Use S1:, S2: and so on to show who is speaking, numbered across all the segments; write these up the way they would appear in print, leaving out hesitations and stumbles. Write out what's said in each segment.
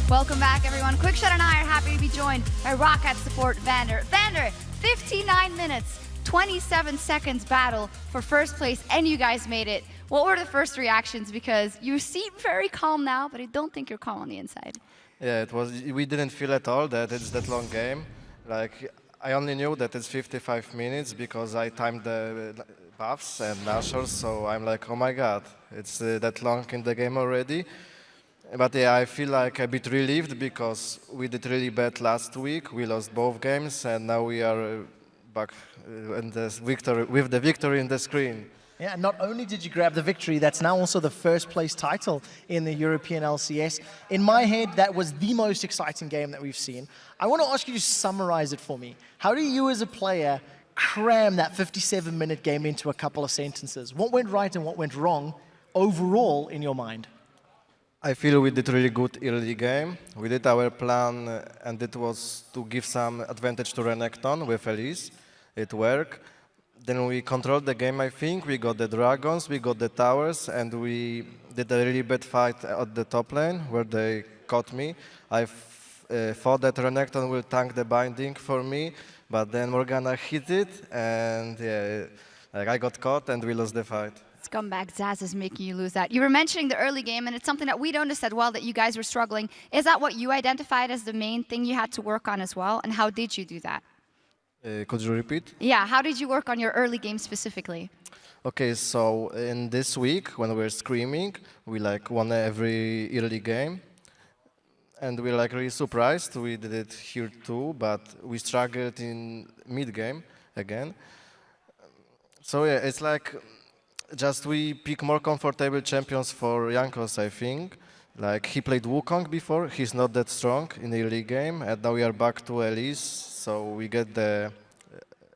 S1: Welcome back, everyone. Quickshot and I are happy to be joined by Rocket support Vander. Vander, 59 minutes, 27 seconds battle for first place, and you guys made it. What were the first reactions? Because you seem very calm now, but I don't think you're calm on the inside.
S2: Yeah, it was. We didn't feel at all that it's that long game. Like, I only knew that it's 55 minutes because I timed the buffs and nashors, so I'm like, oh my god, it's that long in the game already. But yeah, I feel like a bit relieved because we did really bad last week. We lost both games, and now we are back in the victory, with the victory in the screen.
S3: Yeah, not only did you grab the victory, that's now also the first place title in the European LCS. In my head, that was the most exciting game that we've seen. I want to ask you to summarize it for me. How do you as a player cram that 57-minute game into a couple of sentences? What went right and what went wrong overall in your mind?
S2: I feel we did really good early game. We did our plan, and it was to give some advantage to Renekton with Elise. It worked. Then we controlled the game, I think. We got the dragons, we got the towers, and we did a really bad fight at the top lane where they caught me. I thought that Renekton will tank the binding for me, but then Morgana hit it, and yeah, like I got caught and we lost the fight.
S1: Scumbag Zaz is making you lose that. You were mentioning the early game, and it's something that we noticed as well, that you guys were struggling. Is that what you identified as the main thing you had to work on as well, and how did you do that?
S2: Could you repeat?
S1: Yeah, how did you work on your early game specifically?
S2: Okay, so in this week, when we were screaming, we like won every early game. And we're like really surprised. We did it here too, but we struggled in mid game again. So yeah, it's like just we pick more comfortable champions for Jankos, I think. Like he played Wukong before, he's not that strong in the early game, and now we are back to Elise, so we get the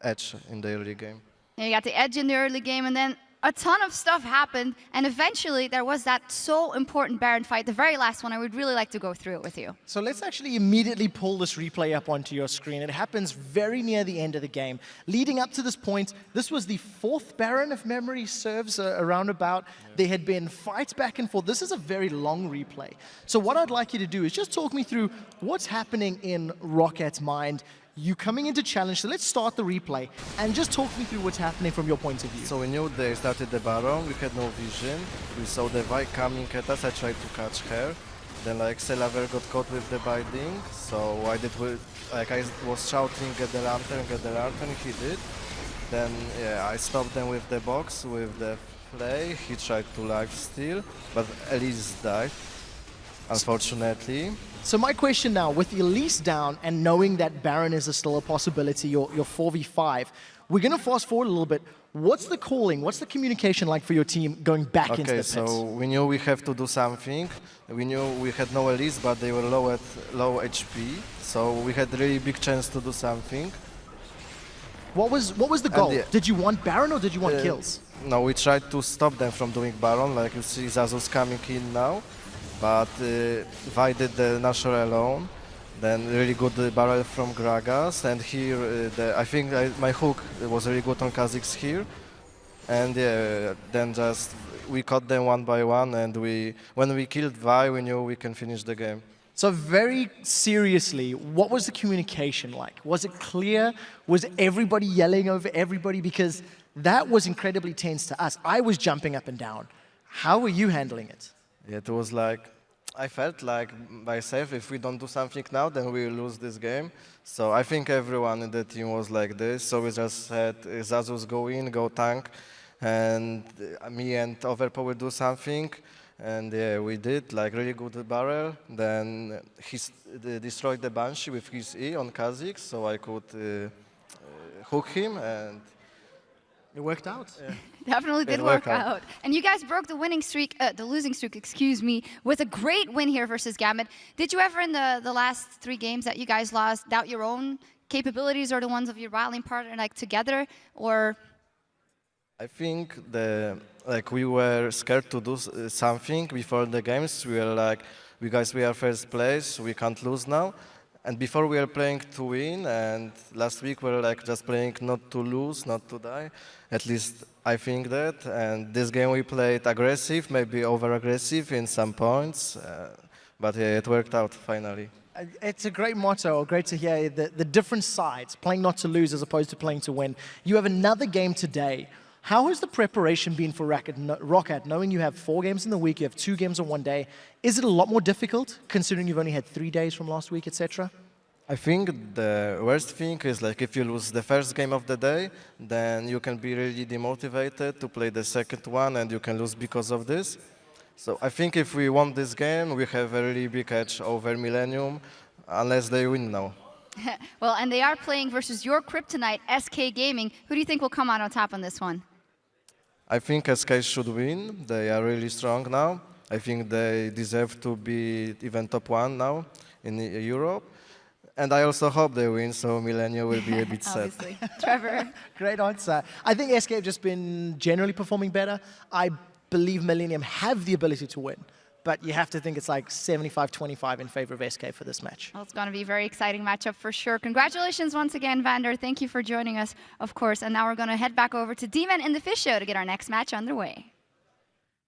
S2: edge in the early game.
S1: Yeah, you got the edge in the early game, and then a ton of stuff happened, and eventually there was that so important Baron fight, the very last one. I would really like to go through it with you.
S3: So let's actually immediately pull this replay up onto your screen. It happens very near the end of the game. Leading up to this point, this was the 4th Baron, if memory serves, around about. There had been fights back and forth. This is a very long replay. So what I'd like you to do is just talk me through what's happening in Rocket's mind. You coming into challenge, so let's start the replay and just talk me through what's happening from your point of view.
S2: So we knew they started the Baron, we had no vision. We saw the Vi coming at us, I tried to catch her. Then like Selaver got caught with the binding, so I was shouting get the lantern, he did. Then yeah, I stopped them with the box, with the play, he tried to life steal, but Elise died, unfortunately.
S3: So my question now, with Elise down and knowing that Baron is still a possibility, your 4v5, we're going to fast forward a little bit. What's the calling, what's the communication like for your team going back into the pit?
S2: Okay, so we knew we have to do something. We knew we had no Elise, but they were low HP, so we had a really big chance to do something.
S3: What was the goal? Did you want Baron or did you want kills?
S2: No, we tried to stop them from doing Baron, like you see Zazu's coming in now. But Vi did the Nashor alone, then really good barrel from Gragas, and here I think my hook was really good on Kha'Zix here, and yeah, then just we caught them one by one, and when we killed Vi, we knew we can finish the game.
S3: So very seriously, what was the communication like? Was it clear? Was everybody yelling over everybody? Because that was incredibly tense to us. I was jumping up and down. How were you handling it?
S2: Yeah, it was like, I felt like myself, if we don't do something now, then we will lose this game. So I think everyone in the team was like this. So we just had Zazus go in, go tank, and me and Overpo will do something. And yeah, we did, like really good barrel. Then he destroyed the Banshee with his E on Kha'Zix, so I could hook him, and
S3: it worked out.
S2: Yeah.
S1: Definitely did work out. And you guys broke the winning streak, the losing streak, excuse me, with a great win here versus Gambit. Did you ever in the last 3 games that you guys lost doubt your own capabilities or the ones of your battling partner like together, or?
S2: I think we were scared to do something before the games. We were like, we are first place, we can't lose now. And before we were playing to win, and last week we were like just playing not to lose, not to die. At least I think that. And this game we played aggressive, maybe over-aggressive in some points. But yeah, it worked out finally.
S3: It's a great motto, great to hear the different sides, playing not to lose as opposed to playing to win. You have another game today. How has the preparation been for Rocket, knowing you have 4 games in the week, you have 2 games on one day? Is it a lot more difficult, considering you've only had 3 days from last week, etc.?
S2: I think the worst thing is like if you lose the first game of the day, then you can be really demotivated to play the second one and you can lose because of this. So I think if we won this game, we have a really big edge over Millennium, unless they win now.
S1: Well, and they are playing versus your kryptonite, SK Gaming. Who do you think will come out on top on this one?
S2: I think SK should win. They are really strong now. I think they deserve to be even top 1 now in Europe. And I also hope they win, so Millennium will be a bit sad.
S1: Obviously. Trevor?
S3: Great answer. I think SK have just been generally performing better. I believe Millennium have the ability to win, but you have to think it's like 75-25 in favor of SK for this match.
S1: Well, it's going to be a very exciting matchup for sure. Congratulations once again, Vander. Thank you for joining us, of course. And now we're going to head back over to D-Men in the Fish Show to get our next match underway.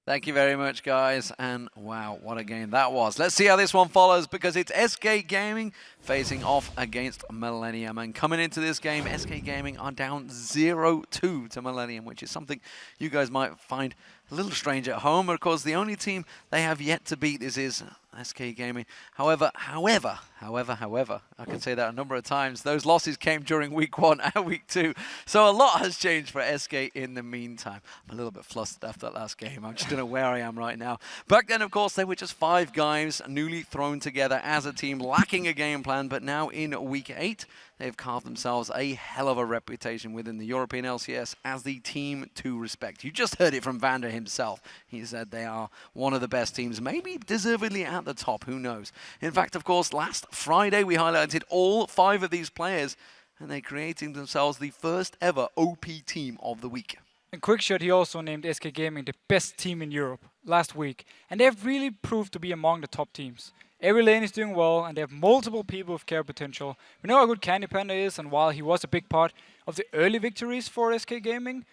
S4: Thank you very much, guys. And wow, what a game that was. Let's see how this one follows, because it's SK Gaming facing off against Millennium. And coming into this game, SK Gaming are down 0-2 to Millennium, which is something you guys might find a little strange at home. Of course, the only team they have yet to beat is SK Gaming. However, I can say that a number of times. Those losses came during week 1 and week 2. So a lot has changed for SK in the meantime. I'm a little bit flustered after that last game. I just don't know where I am right now. Back then, of course, they were just 5 guys newly thrown together as a team, lacking a game plan. But now in week 8, they've carved themselves a hell of a reputation within the European LCS as the team to respect. You just heard it from Vander himself. He said they are one of the best teams, maybe deservedly at the top, who knows. In fact, of course, last Friday we highlighted all 5 of these players, and they're creating themselves the first ever OP team of the week.
S5: In Quickshot, he also named SK Gaming the best team in Europe last week, and they have really proved to be among the top teams. Every lane is doing well, and they have multiple people with care potential. We know how good Candy Panda is, and while he was a big part of the early victories for SK Gaming,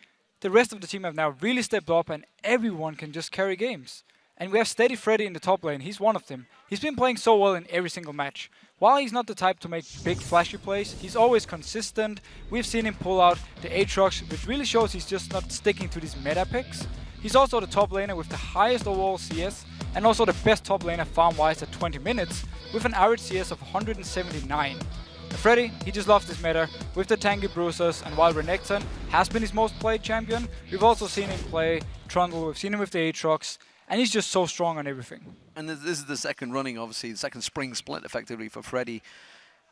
S5: the rest of the team have now really stepped up, and everyone can just carry games. And we have Steady Freddy in the top lane. He's one of them. He's been playing so well in every single match. While he's not the type to make big flashy plays, he's always consistent. We've seen him pull out the Aatrox, which really shows he's just not sticking to these meta picks. He's also the top laner with the highest overall CS, and also the best top laner farm-wise at 20 minutes, with an average CS of 179. Freddy, he just loves this meta with the tanky bruisers, and while Renekton has been his most played champion, we've also seen him play Trundle, we've seen him with the Aatrox, and he's just so strong on everything.
S4: And this is the second running, obviously, the second spring split, effectively, for Freddy.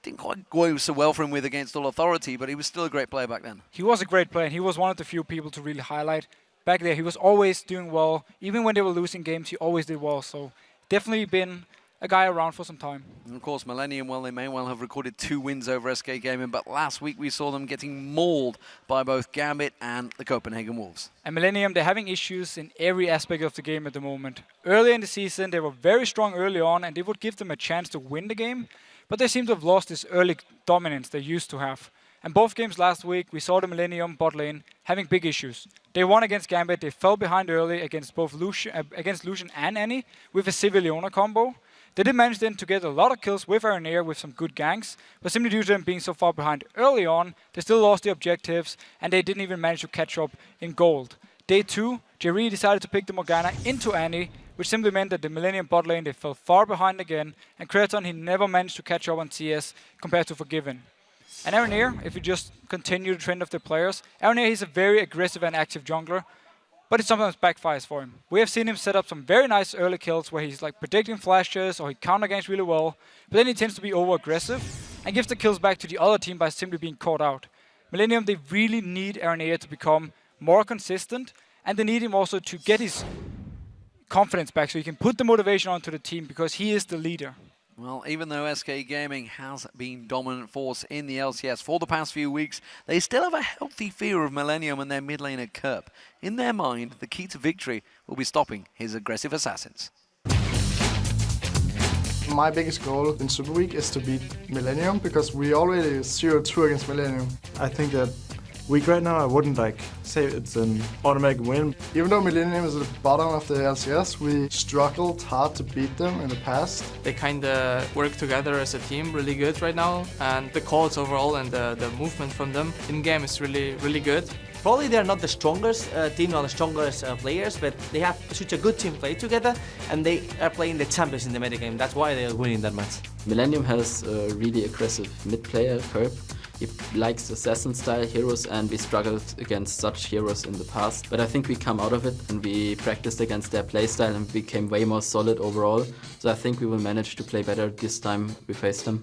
S4: Didn't quite go so well for him with Against All Authority, but he was still a great player back then.
S5: He was a great player, and he was one of the few people to really highlight. Back there, he was always doing well. Even when they were losing games, he always did well. So definitely been a guy around for some time.
S4: And of course, Millennium, well, they may well have recorded 2 wins over SK Gaming, but last week we saw them getting mauled by both Gambit and the Copenhagen Wolves.
S5: And Millennium, they're having issues in every aspect of the game at the moment. Earlier in the season, they were very strong early on, and they would give them a chance to win the game, but they seem to have lost this early dominance they used to have. And both games last week, we saw the Millennium bot lane having big issues. They won against Gambit, they fell behind early against both Lucian and Annie with a Civiliona combo. They did manage then to get a lot of kills with Aranea with some good ganks, but simply due to them being so far behind early on, they still lost the objectives, and they didn't even manage to catch up in gold. Day 2, Jerry decided to pick the Morgana into Annie, which simply meant that the Millennium bot lane, they fell far behind again, and Kreaton, he never managed to catch up on CS compared to Forgiven. And Aranea, if you just continue the trend of the players, Aranea is a very aggressive and active jungler, but it sometimes backfires for him. We have seen him set up some very nice early kills where he's like predicting flashes or he counter ganks really well, but then he tends to be over-aggressive and gives the kills back to the other team by simply being caught out. Millennium, they really need Aranea to become more consistent, and they need him also to get his confidence back so he can put the motivation onto the team because he is the leader.
S4: Well, even though SK Gaming has been dominant force in the LCS for the past few weeks, they still have a healthy fear of Millennium and their mid laner Kerp. In their mind, the key to victory will be stopping his aggressive assassins.
S6: My biggest goal in Super Week is to beat Millennium because we already 0-2 against Millennium. I think that weak right now. I wouldn't like say it's an automatic win. Even though Millennium is at the bottom of the LCS, we struggled hard to beat them in the past.
S7: They kind of work together as a team really good right now, and the calls overall and the movement from them in game is really good.
S8: Probably they're not the strongest team or the strongest players, but they have such a good team play together, and they are playing the champions in the metagame. That's why they are winning that match.
S9: Millennium has a really aggressive mid-player, Curb. He likes assassin-style heroes, and we struggled against such heroes in the past. But I think we come out of it, and we practiced against their playstyle and became way more solid overall. So I think we will manage to play better this time we face them.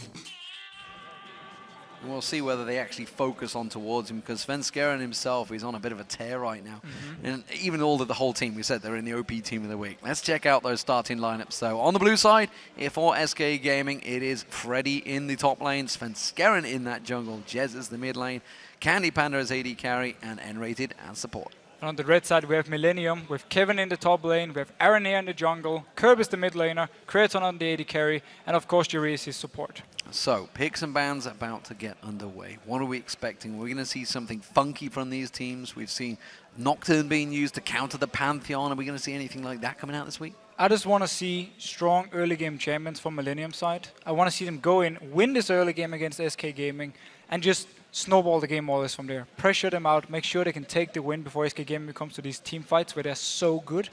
S4: We'll see whether they actually focus on towards him, because Svenskeren himself is on a bit of a tear right now. And even all of the whole team, we said they're in the OP team of the week. Let's check out those starting lineups. So on the blue side, for SK Gaming, it is Freddy in the top lane, Svenskeren in that jungle, Jez is the mid lane, Candy Panda as AD carry, and N-Rated as support.
S5: And on the red side, we have Millennium with Kevin in the top lane, we have Aaron here in the jungle, Curb is the mid laner, Kraton on the AD carry, and of course Jerry is his support.
S4: So, picks and bans about to get underway. What are we expecting? We're going to see something funky from these teams. We've seen Nocturne being used to counter the Pantheon. Are we going to see anything like that coming out this week?
S5: I just want to see strong early game champions from Millennium side. I want to see them go in, win this early game against SK Gaming, and just snowball the game more or less from there. Pressure them out, make sure they can take the win before SK Gaming comes to these team fights where they're so good.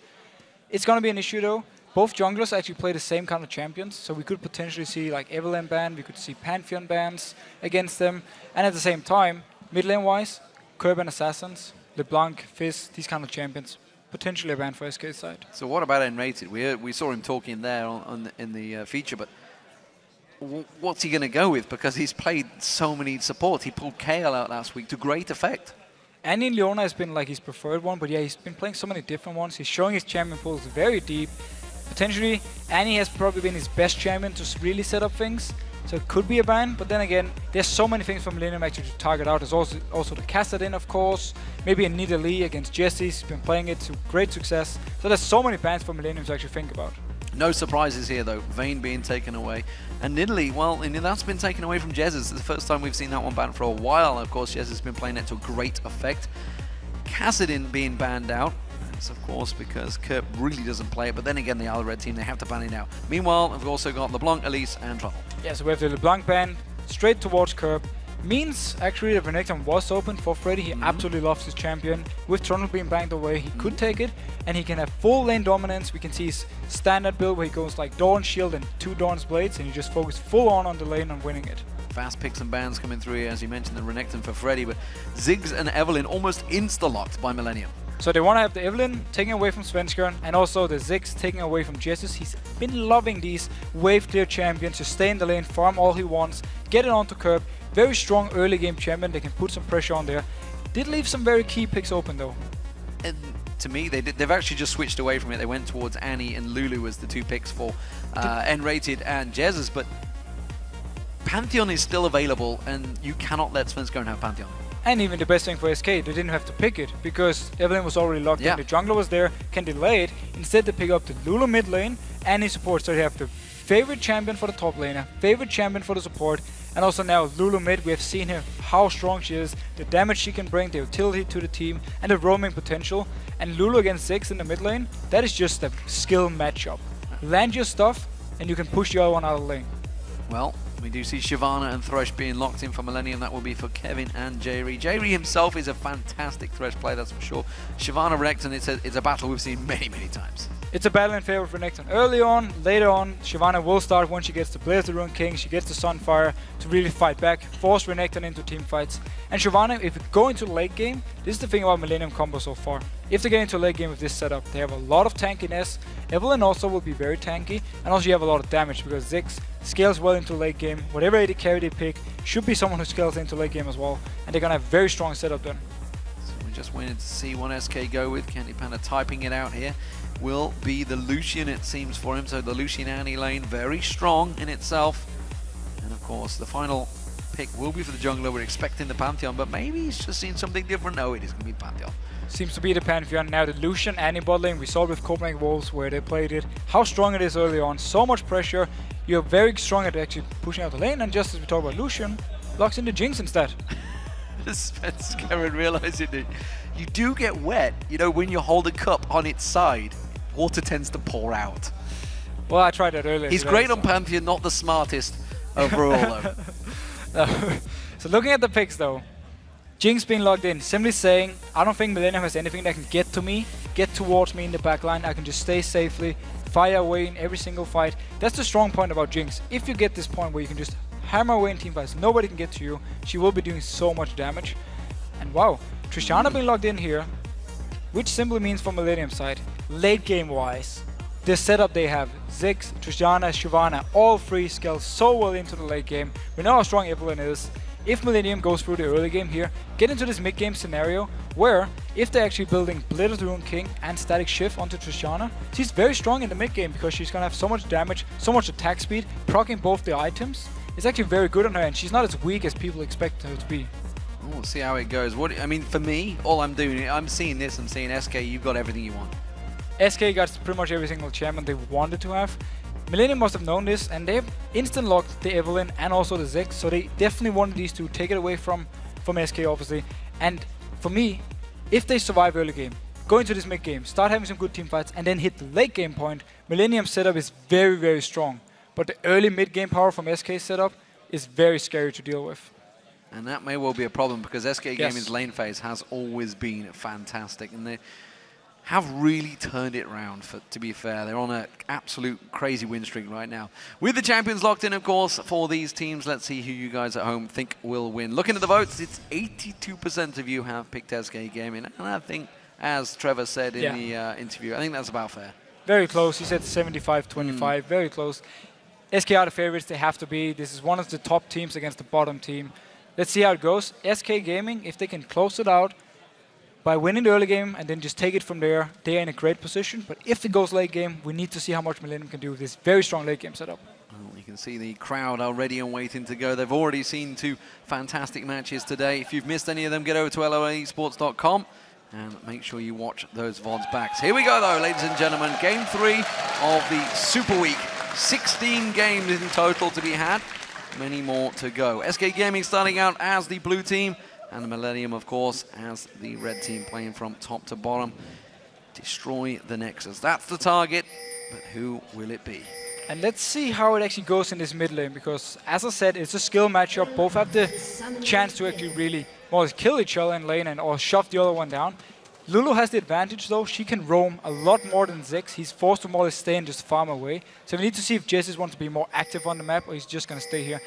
S5: It's going to be an issue though. Both junglers actually play the same kind of champions, so we could potentially see like Evelyn ban, we could see Pantheon bans against them, and at the same time, mid lane wise, Curb and Assassins, LeBlanc, Fizz, these kind of champions, potentially a ban for SK's side.
S4: So what about N-Rated? We saw him talking there in the feature, but what's he going to go with? Because he's played so many supports. He pulled Kayle out last week to great effect.
S5: Annie and Leona has been like his preferred one, but yeah, he's been playing so many different ones. He's showing his champion pools very deep. Potentially, Annie has probably been his best champion to really set up things, so it could be a ban, but then again, there's so many things from Millennium actually to target out. There's also the Kassadin, of course, maybe a Nidalee against Jesse, he's been playing it to great success, so there's so many bans for Millennium to actually think about.
S4: No surprises here though, Vayne being taken away, and Nidalee, well, that's been taken away from Jez. It's the first time we've seen that one banned for a while, and of course Jez has been playing it to great effect. Kassadin being banned out, of course, because Kurt really doesn't play it, but then again, the other red team, they have to ban it out. Meanwhile, we've also got LeBlanc, Elise, and Trouble.
S5: Yeah, so we have the LeBlanc ban straight towards Curb. Means actually the Renekton was open for Freddy. He absolutely loves his champion. With Trundle being banged away, he could take it, and he can have full lane dominance. We can see his standard build where he goes like Dawn Shield and 2 Dawn's Blades, and he just focuses full on the lane and winning it.
S4: Fast picks and bans coming through here, as you mentioned, the Renekton for Freddy, but Ziggs and Evelyn almost insta-locked by Millennium.
S5: So they want to have the Evelyn taken away from Svenskeren, and also the Ziggs taken away from Jesus. He's been loving these wave clear champions to stay in the lane, farm all he wants, get it onto Curb. Very strong early game champion, they can put some pressure on there. Did leave some very key picks open though.
S4: And to me, they've actually just switched away from it. They went towards Annie and Lulu as the 2 picks for N-Rated and Jez's, but Pantheon is still available, and you cannot let Svenskeren have Pantheon.
S5: And even the best thing for SK, they didn't have to pick it, because Evelyn was already locked in. The jungler was there, can delay it. Instead they pick up the Lulu mid lane, and he supports, so they have the favorite champion for the top laner, favorite champion for the support, and also now Lulu mid, we have seen her, how strong she is, the damage she can bring, the utility to the team, and the roaming potential. And Lulu against Ziggs in the mid lane, that is just a skill matchup. Land your stuff, and you can push the other one out of the lane.
S4: Well, we do see Shyvana and Thresh being locked in for Millennium. That will be for Kevin and Jerry. Jerry himself is a fantastic Thresh player, that's for sure. Shyvana Renekton, it's a battle we've seen many, many times.
S5: It's a battle in favor of Renekton. Early on, later on, Shyvana will start once she gets to Blaze the Rune King, she gets the Sunfire to really fight back, force Renekton into team fights. And Shyvana, if we go into late game, this is the thing about Millennium combo so far. If they get into late game with this setup, they have a lot of tankiness. Evelyn also will be very tanky, and also you have a lot of damage because Ziggs scales well into late game. Whatever AD carry they pick should be someone who scales into late game as well, and they're gonna have very strong setup then.
S4: So we just waited to see what SK go with. Candy Panda typing it out here. Will be the Lucian, it seems, for him. So the Lucian Annie lane, very strong in itself. And of course, the final pick will be for the jungler. We're expecting the Pantheon, but maybe he's just seen something different. No, it is going to be Pantheon.
S5: Seems to be the Pantheon. Now the Lucian Annie bot lane, we saw it with Copenhagen Wolves where they played it. How strong it is early on, so much pressure. You're very strong at actually pushing out the lane, and just as we talk about Lucian, locks in the Jinx instead.
S4: Spencer Karen realizing that you do get wet, you know, when you hold a cup on its side, water tends to pour out.
S5: Well, I tried that earlier.
S4: He's
S5: today,
S4: great
S5: so.
S4: on Pantheon, not the smartest overall though.
S5: So looking at the picks though, Jinx being logged in, simply saying, I don't think Millennium has anything that can get to me, get towards me in the backline. I can just stay safely, fire away in every single fight. That's the strong point about Jinx. If you get this point where you can just hammer away in teamfights, nobody can get to you, she will be doing so much damage. And wow, Trishana being logged in here, which simply means from Millennium's side, late game wise, the setup they have, Ziggs, Trishana, Shyvana, all three scale so well into the late game. We know how strong Evelynn is. If Millennium goes through the early game here, get into this mid game scenario where if they're actually building Blitz Rune King and Static Shift onto Trishana, she's very strong in the mid game because she's gonna have so much damage, so much attack speed, proccing both the items. It's actually very good on her and she's not as weak as people expect her to be.
S4: We'll see how it goes. I mean, for me, all I'm doing, I'm seeing this, I'm seeing SK, you've got everything you want.
S5: SK got pretty much every single champion they wanted to have. Millennium must have known this, and they've instant locked the Evelynn and also the Ziggs, so they definitely wanted these to take it away from SK, obviously. And for me, if they survive early game, go into this mid game, start having some good team fights, and then hit the late game point, Millennium's setup is very, very strong. But the early mid game power from SK's setup is very scary to deal with.
S4: And that may well be a problem because SK Gaming's lane phase has always been fantastic, and they have really turned it around, to be fair. They're on an absolute crazy win streak right now. With the champions locked in, of course, for these teams, let's see who you guys at home think will win. Looking at the votes, it's 82% of you have picked SK Gaming, and I think, as Trevor said in the interview, I think that's about fair.
S5: Very close. He said 75-25, very close. SK are the favorites, they have to be. This is one of the top teams against the bottom team. Let's see how it goes. SK Gaming, if they can close it out by winning the early game and then just take it from there, they are in a great position. But if it goes late game, we need to see how much Millennium can do with this very strong late game setup.
S4: Well, you can see the crowd are ready and waiting to go. They've already seen 2 fantastic matches today. If you've missed any of them, get over to lolesports.com and make sure you watch those VODs back. So here we go, though, ladies and gentlemen. Game 3 of the Super Week. 16 games in total to be had. Many more to go. SK Gaming starting out as the blue team, and Millennium, of course, as the red team, playing from top to bottom. Destroy the Nexus. That's the target, but who will it be?
S5: And let's see how it actually goes in this mid lane, because, as I said, it's a skill matchup. Both have the chance to actually really kill each other in lane or shove the other one down. Lulu has the advantage, though. She can roam a lot more than Ziggs. He's forced to more or less stay and just farm away. So we need to see if Jessis wants to be more active on the map, or he's just going to stay here.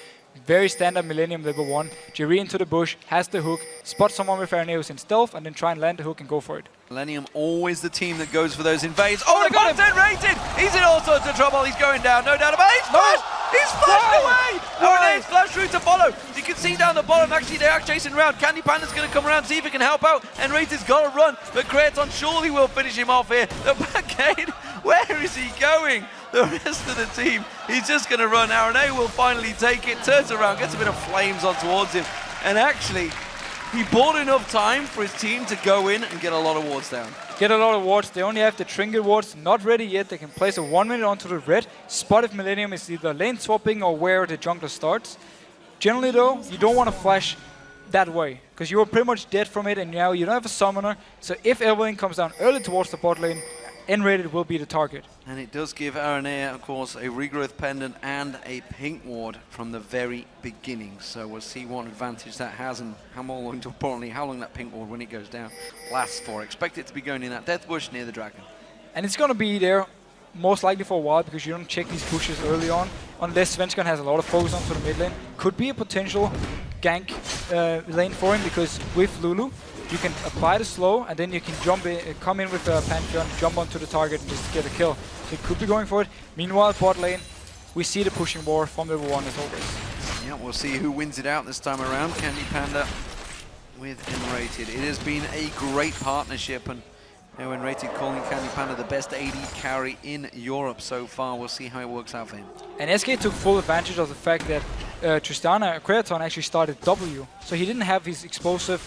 S5: Very standard Millennium level 1. Jerry into the bush, has the hook, spot someone with Areneus in stealth, and then try and land the hook and go for it.
S4: Millennium always the team that goes for those invades. Oh, they got him! Rated! He's in all sorts of trouble. He's going down, no doubt about it. He's flashed! He's flashed away! Areneus flashed through to follow. You can see down the bottom, actually, they are chasing around. Candy Panda's going to come around, see if he can help out. And Rated's got to run, but Kraton surely will finish him off here. The backgate, where is he going? The rest of the team, he's just going to run. Areneus will finally take it, turns around, gets a bit of flames on towards him. And actually, he bought enough time for his team to go in and get a lot of wards down.
S5: Get a lot of wards. They only have the trinket wards, not ready yet. They can place a 1 minute onto the red. Spot if Millennium is either lane swapping or where the jungler starts. Generally though, you don't want to flash that way, because you are pretty much dead from it, and now you don't have a summoner. So if Evelynn comes down early towards the bot lane, N-rated will be the target.
S4: And it does give Areneus, of course, a regrowth pendant and a pink ward from the very beginning. So we'll see what advantage that has and how long that pink ward, when it goes down, lasts for. Expect it to be going in that death bush near the dragon.
S5: And it's going to be there most likely for a while, because you don't check these bushes early on, unless Svenskan has a lot of focus onto the mid lane. Could be a potential gank lane for him, because with Lulu, you can apply the slow, and then you can jump in, come in with a Pantheon, jump onto the target, and just get a kill. So he could be going for it. Meanwhile, bot lane, we see the pushing war from level 1 as always.
S4: Yeah, we'll see who wins it out this time around. Candy Panda with N-rated. It has been a great partnership, and N-rated calling Candy Panda the best AD carry in Europe so far. We'll see how it works out for him.
S5: And SK took full advantage of the fact that Tristana Kraton actually started W, so he didn't have his explosive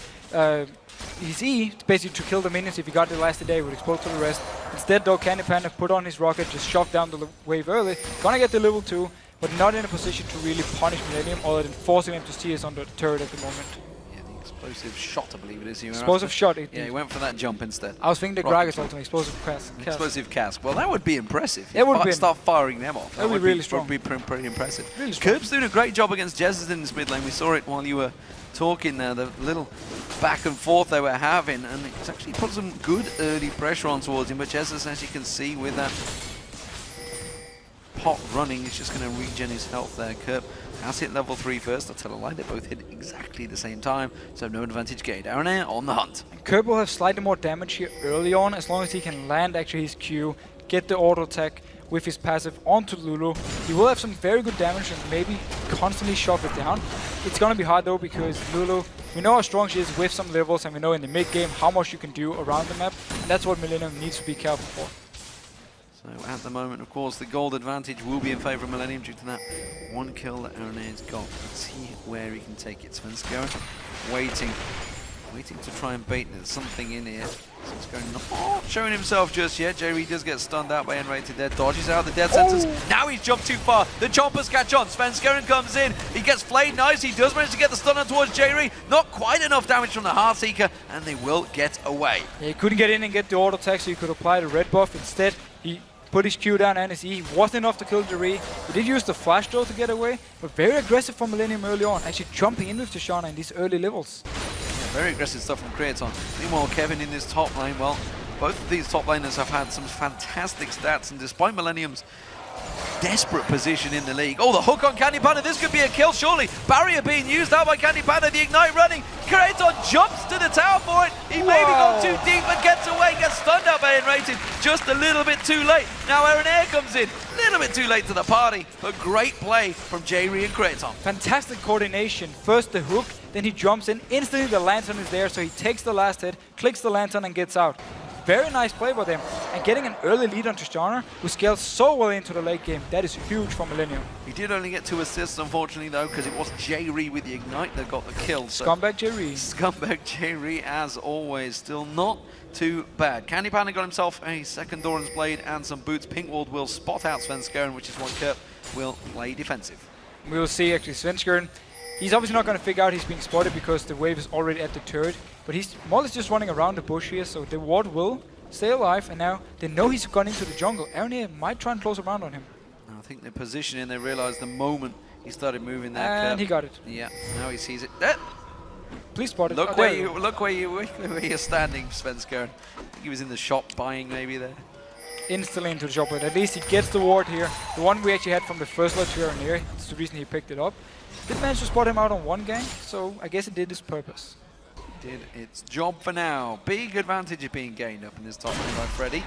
S5: his E, basically to kill the minions if he got it last day, would explode to the rest. Instead though, Candy Panda put on his rocket, just shoved down the wave early, gonna get the level 2, but not in a position to really punish Millennium other than forcing him to see us on the turret at the moment.
S4: Yeah, the explosive shot, I believe it is.
S5: Explosive shot.
S4: Yeah, he went for that jump instead.
S5: I was thinking the Gragas ultimate, explosive cask.
S4: Explosive cask. Well, that would be impressive.
S5: It would be.
S4: Start firing them off.
S5: That would be really strong.
S4: Would be pretty impressive.
S5: Really strong.
S4: Curb's doing a great job against Jesus in this mid lane. We saw it while you were talking there, the little back and forth they were having, and it's actually put some good early pressure on towards him. But Jesus, as you can see, with that pot running, he's just going to regen his health there. Curb has hit level 3 first. I'll tell a lie, they both hit exactly the same time, so no advantage gained. Aronair on the hunt.
S5: And Curb will have slightly more damage here early on, as long as he can land actually his Q, get the auto attack with his passive onto Lulu. He will have some very good damage and maybe constantly shove it down. It's going to be hard though, because Lulu, we know how strong she is with some levels, and we know in the mid game how much you can do around the map, and that's what Millennium needs to be careful for.
S4: So at the moment, of course, the gold advantage will be in favour of Millennium due to that one kill that Aronair's got. Let's see where he can take it. Svenskeren waiting to try and bait. There's something in here. Svenskeren not showing himself just yet. Jerry does get stunned out by Enrated there. Dodges out the death sentence. Now he's jumped too far. The chompers catch on. Svenskeren comes in. He gets flayed nice. He does manage to get the stun on towards Jerry. Not quite enough damage from the Heartseeker, and they will get away.
S5: Yeah, he couldn't get in and get the auto attack, so he could apply the red buff. Instead, he put his Q down and his E. Wasn't enough to kill Jerry. He did use the flash though to get away, but very aggressive from Millennium early on, actually jumping in with Tishana in these early levels.
S4: Yeah, very aggressive stuff from Kraton. Meanwhile, Kevin in this top lane, well, both of these top laners have had some fantastic stats, and despite Millennium's desperate position in the league. Oh, the hook on Candy Panda. This could be a kill, surely. Barrier being used out by Candy Panda. The Ignite running. Kraton jumps to the tower for it. He maybe got too deep but gets away. Gets stunned out by Enrated. Just a little bit too late. Now Aronair comes in. A little bit too late to the party. But great play from J-Ree and Kraton.
S5: Fantastic coordination. First the hook, then he jumps in. Instantly the lantern is there, so he takes the last hit, clicks the lantern and gets out. Very nice play by them, and getting an early lead on Tristana, who scales so well into the late game. That is huge for Millennium.
S4: He did only get 2 assists, unfortunately, though, because it was J-Ree with the Ignite that got the kill. So
S5: Scumbag J-Ree.
S4: Scumbag J-Ree, as always, still not too bad. Candy Panda got himself a second Doran's Blade and some boots. Pinkwald will spot out Svenskeren, which is why Kurt will play defensive.
S5: We will see, actually, Svenskeren. He's obviously not going to figure out he's being spotted because the wave is already at the turret, but he's more or less just running around the bush here, so the ward will stay alive, and now they know he's gone into the jungle. Aronair might try and close around on him.
S4: I think they're positioning, they realized the moment he started moving there.
S5: And he got it.
S4: Yeah, now he sees it.
S5: Please spot it.
S4: Look where you're standing, Svenskeren. I think he was in the shop buying maybe there.
S5: Instantly into the shop, but at least he gets the ward here. The one we actually had from the first lot to Aronair. That's the reason he picked it up. Did manage to spot him out on one gang, so I guess it did its purpose.
S4: Did its job for now. Big advantage is being gained up in this top lane by Freddy.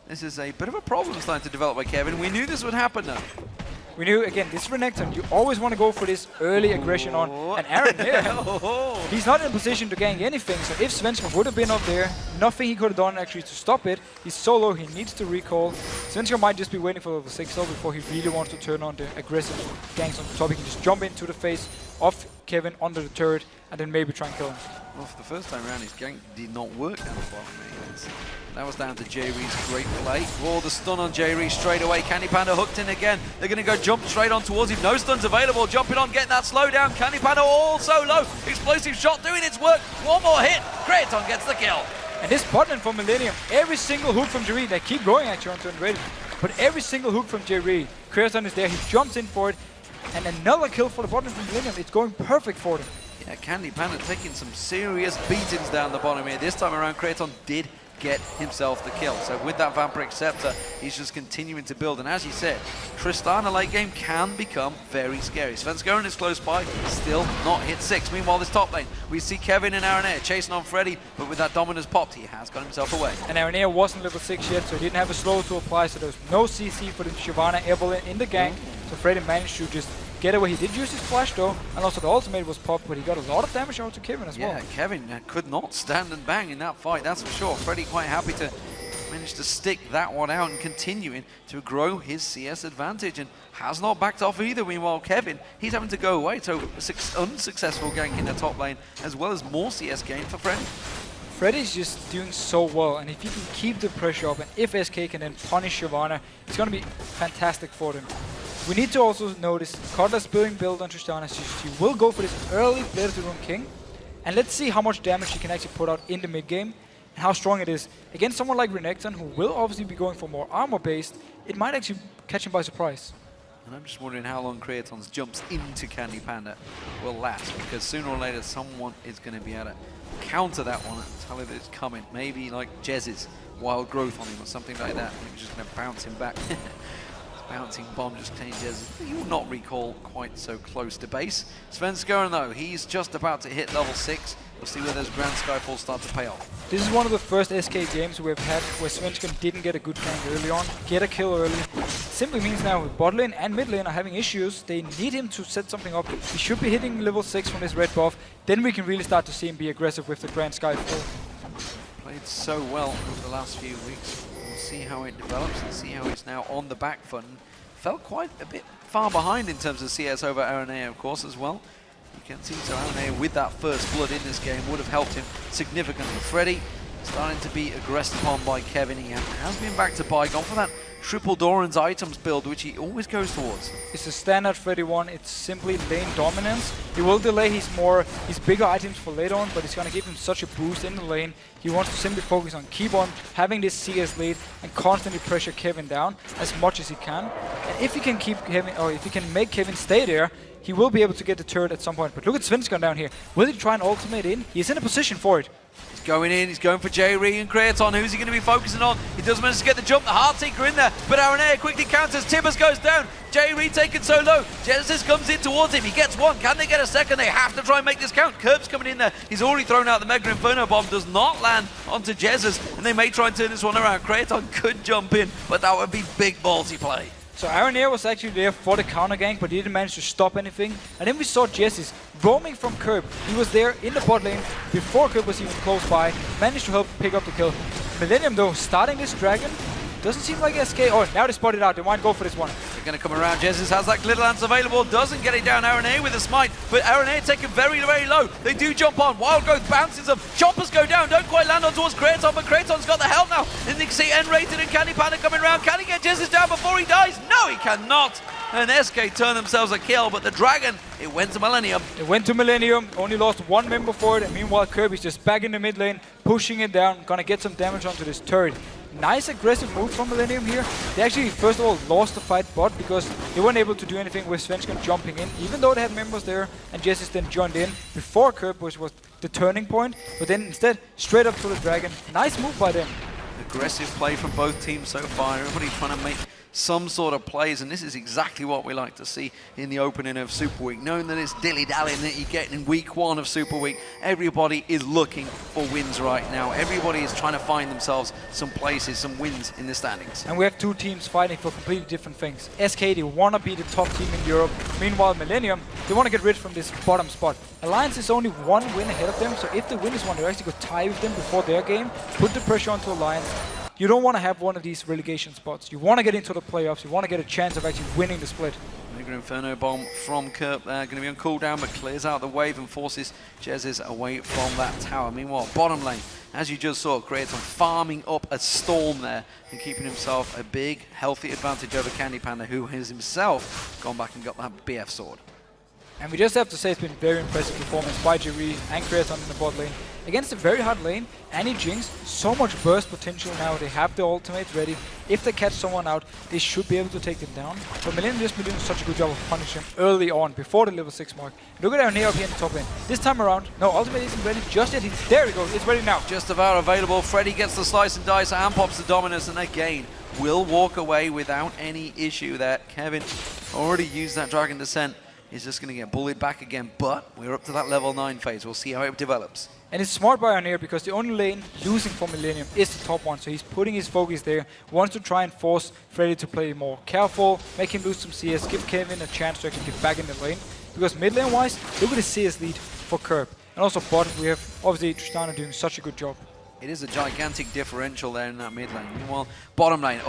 S4: This is a bit of a problem starting to develop by Kevin. We knew this would happen though.
S5: We knew, again, this Renekton, you always want to go for this early aggression on. And Aronair, he's not in a position to gank anything, so if Svenskeren would have been up there, nothing he could have done actually to stop it. He's so low, he needs to recall. Svenskeren might just be waiting for level 6 though before he really wants to turn on the aggressive ganks on the top. He can just jump into the face of Kevin under the turret and then maybe try and kill him.
S4: Well, for the first time around, his gank did not work down the bottom. That was down to J-Ree's great play. Oh, the stun on J-Ree straight away. Candy Panda hooked in again. They're going to go jump straight on towards him. No stuns available. Jumping on, getting that slowdown. Candy Panda also low. Explosive shot doing its work. One more hit. Kraton gets the kill.
S5: And this bottom from Millennium, every single hook from J-Ree, they keep going actually onto Unrated, but every single hook from J-Ree, Kraton is there, he jumps in for it, and another kill for the bottom from Millennium. It's going perfect for them.
S4: Yeah, Candy Panda taking some serious beatings down the bottom here. This time around, Kraton did get himself the kill. So with that Vampiric Scepter, he's just continuing to build. And as you said, Tristana late game can become very scary. Svenskeren is close by, still not hit 6. Meanwhile, this top lane, we see Kevin and Aronair chasing on Freddy, but with that Dominus popped, he has got himself away.
S5: And Aronair wasn't level 6 yet, so he didn't have a slow to apply, so there was no CC for the Shyvana Evelyn in the gank. So Freddy managed to just get away. He did use his flash though, and also the ultimate was popped, but he got a lot of damage out to Kevin as well.
S4: Yeah, Kevin could not stand and bang in that fight, that's for sure. Freddy quite happy to manage to stick that one out and continuing to grow his CS advantage, and has not backed off either. Meanwhile, Kevin, he's having to go away, so unsuccessful gank in the top lane, as well as more CS gain for Freddy.
S5: Freddy's just doing so well, and if he can keep the pressure up, and if SK can then punish Shyvana, it's going to be fantastic for them. We need to also notice Cutlass building build on Tristana. She will go for this early Blade of the Rune King, And let's see how much damage he can actually put out in the mid game and how strong it is. Against someone like Renekton, who will obviously be going for more armor-based, it might actually catch him by surprise.
S4: And I'm just wondering how long Creaton's jumps into Candy Panda will last, because sooner or later someone is going to be able to counter that one and tell it it's coming. Maybe like Jez's wild growth on him or something like that. He's just going to bounce him back. Bouncing bomb just changes. You will not recall quite so close to base. Svenskeren though, he's just about to hit level 6. We'll see where those Grand Skyfalls start to pay off.
S5: This is one of the first SK games we've had where Svenskeren didn't get a good gank early on, get a kill early. Simply means now with bot lane and mid lane are having issues, they need him to set something up. He should be hitting level 6 from his red buff, then we can really start to see him be aggressive with the Grand Skyfall.
S4: Played so well over the last few weeks. We'll see how it develops and see how he's now on the back foot. Felt quite a bit far behind in terms of CS over Aranea, of course, as well. You can see, so Aranea with that first blood in this game would have helped him significantly. Freddy starting to be aggressed upon by Kevin. He has been back to Bygone for that triple Doran's items build, which he always goes towards.
S5: It's a standard Freddy one. It's simply lane dominance. He will delay his bigger items for later on, but it's going to give him such a boost in the lane. He wants to simply focus on keep on having this CS lead and constantly pressure Kevin down as much as he can. And if he can keep Kevin, or if he can make Kevin stay there, he will be able to get the turret at some point. But look at Svenskeren down here. Will he try and ultimate in? He's in a position for it.
S4: He's going in, he's going for J-Ree and Creaton. Who's he going to be focusing on? He does manage to get the jump, the Heartseeker in there, but Aranea quickly counters. Tibbers goes down. J-Ree taken so low. Genesis comes in towards him. He gets one. Can they get a second? They have to try and make this count. Curb's coming in there. He's already thrown out the Mega Inferno Bomb. Does not land onto Jesus, and they may try and turn this one around. Creaton could jump in, but that would be big ballsy play.
S5: So Aranea was actually there for the counter gank, but he didn't manage to stop anything. And then we saw Jessis roaming from Curb. He was there in the bot lane before Curb was even close by. Managed to help pick up the kill. Millennium though, starting this dragon. Doesn't seem like SK. Oh, now they spotted out. They might go for this one.
S4: They're going to come around. Jesus has that Glitter Lance available. Doesn't get it down. Aranea with a smite. But Aranea taken very, very low. They do jump on. Wild Growth bounces them. Choppers go down. Don't quite land on towards Kraton, but Kraton's got the help now. And you can see N-Rated and Candy Panda coming around. Can he get Jesus down before he dies? No, he cannot. And SK turn themselves a kill, but the dragon, it went to Millennium.
S5: It went to Millennium. Only lost one member for it. And meanwhile, Kirby's just back in the mid lane, pushing it down. Gonna get some damage onto this turret. Nice aggressive move from Millennium here. They actually, first of all, lost the fight bot because they weren't able to do anything with Svenskeren jumping in, even though they had members there, and Jessis then joined in before Curb, which was the turning point, but then instead, straight up to the dragon. Nice move by them.
S4: Aggressive play from both teams so far. Everybody trying to make some sort of plays, and this is exactly what we like to see in the opening of Super Week. Knowing that it's dilly-dallying that you get in week 1 of Super Week, everybody is looking for wins right now. Everybody is trying to find themselves some places, some wins in the standings.
S5: And we have two teams fighting for completely different things. SK, they want to be the top team in Europe. Meanwhile, Millennium, they want to get rid from this bottom spot. Alliance is only one win ahead of them, so if they win this one, they actually go tie with them before their game, put the pressure onto Alliance. You don't want to have one of these relegation spots. You want to get into the playoffs. You want to get a chance of actually winning the split.
S4: Mega Inferno Bomb from Kerp there, going to be on cooldown, but clears out the wave and forces Jez's away from that tower. Meanwhile, bottom lane, as you just saw, Kraton farming up a storm there and keeping himself a big, healthy advantage over Candy Panda, who has himself gone back and got that BF sword.
S5: And we just have to say it's been very impressive performance by J-Ree and Kraton in the bot lane. Against a very hard lane, and Jinx, so much burst potential now. They have the ultimates ready. If they catch someone out, they should be able to take them down. But Millennium just been doing such a good job of punishing him early on, before the level 6 mark. Look at Aranea up here in the top lane. This time around, no, ultimate isn't ready just yet. There we go, it's ready now.
S4: Just about available. Freddy gets the slice and dice and pops the dominance, and again, will walk away without any issue there. Kevin already used that Dragon Descent. He's just going to get bullied back again, but we're up to that level 9 phase. We'll see how it develops.
S5: And it's smart by Aranea because the only lane losing for Millennium is the top one, so he's putting his focus there, wants to try and force Freddy to play more careful, make him lose some CS, give Kevin a chance to actually get back in the lane. Because mid lane wise, look at the CS lead for Curb. And also bot, we have obviously Tristana doing such a good job.
S4: It is a gigantic differential there in that mid lane. Meanwhile, bottom lane.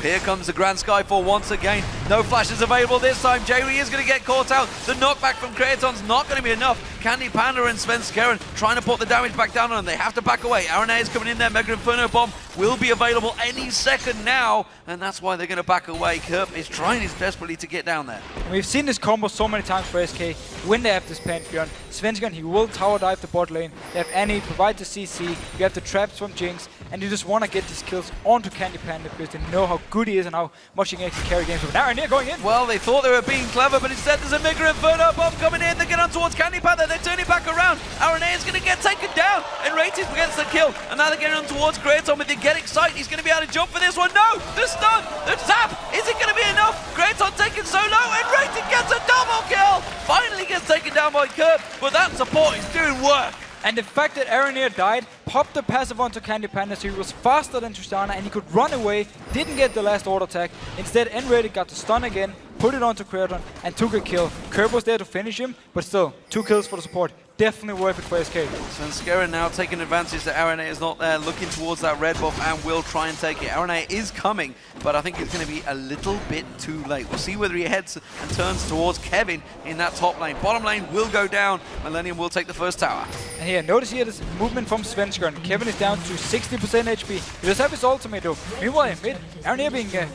S4: Here comes the Grand Skyfall once again. No flashes available this time. J-Ree is going to get caught out. The knockback from Kraton's not going to be enough. Candy Panda and Svenskeren trying to put the damage back down on them. They have to back away. Aranea is coming in there. Mega Inferno Bomb will be available any second now, and that's why they're going to back away. Kerp is trying his desperately to get down there.
S5: We've seen this combo so many times for SK when they have this Pantheon. Svensson, he will tower dive the bot lane. They have Annie, provide the CC, you have the traps from Jinx, and you just want to get these kills onto Candy Panda because they know how good he is and how much he can actually carry games. But now they're going in.
S4: Well, they thought they were being clever, but instead there's a Mega Inferno bomb coming in. They get on towards Candy Panther, they turn it back around. RNA is going to get taken down, and Rated gets the kill. And now they're getting on towards Kraton, but they get excited. He's going to be able to jump for this one. No! The stun! The zap! Is it going to be enough? Kraton taken so low, and Rated gets a double kill! Finally gets taken down by Kerp, but that support is doing work.
S5: And the fact that Aranir died, popped the passive onto Candy Panda, so he was faster than Tristana and he could run away, didn't get the last auto attack. Instead, Enrated got the stun again, put it onto Kraton and took a kill. Kerb was there to finish him, but still, 2 kills for the support. Definitely worth it for SK.
S4: Svenskeren now taking advantage that RNA is not there, looking towards that red buff and will try and take it. RNA is coming, but I think it's going to be a little bit too late. We'll see whether he heads and turns towards Kevin in that top lane. Bottom lane will go down. Millennium will take the first tower.
S5: And here, notice here this movement from Svenskeren. Kevin is down to 60% HP. He does have his ultimate though. Meanwhile, in mid, Aranir being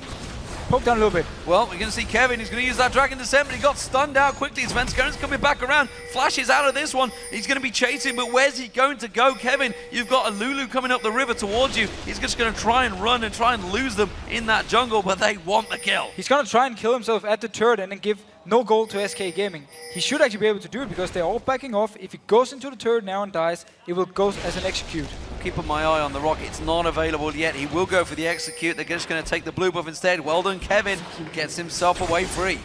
S5: poked down a little bit.
S4: Well, we're going to see Kevin. He's going to use that Dragon Descent, but he got stunned out quickly. Svenskeren's coming back around. Flashes out of this one. He's going to be chasing, but where's he going to go? Kevin, you've got a Lulu coming up the river towards you. He's just going to try and run and try and lose them in that jungle, but they want the kill.
S5: He's going to try and kill himself at the turret and then give no gold to SK Gaming. He should actually be able to do it because they're all backing off. If he goes into the turret now and dies, it will go as an execute.
S4: Keeping my eye on the rock. It's not available yet. He will go for the execute. They're just going to take the blue buff instead. Well done, Kevin. Gets himself away free.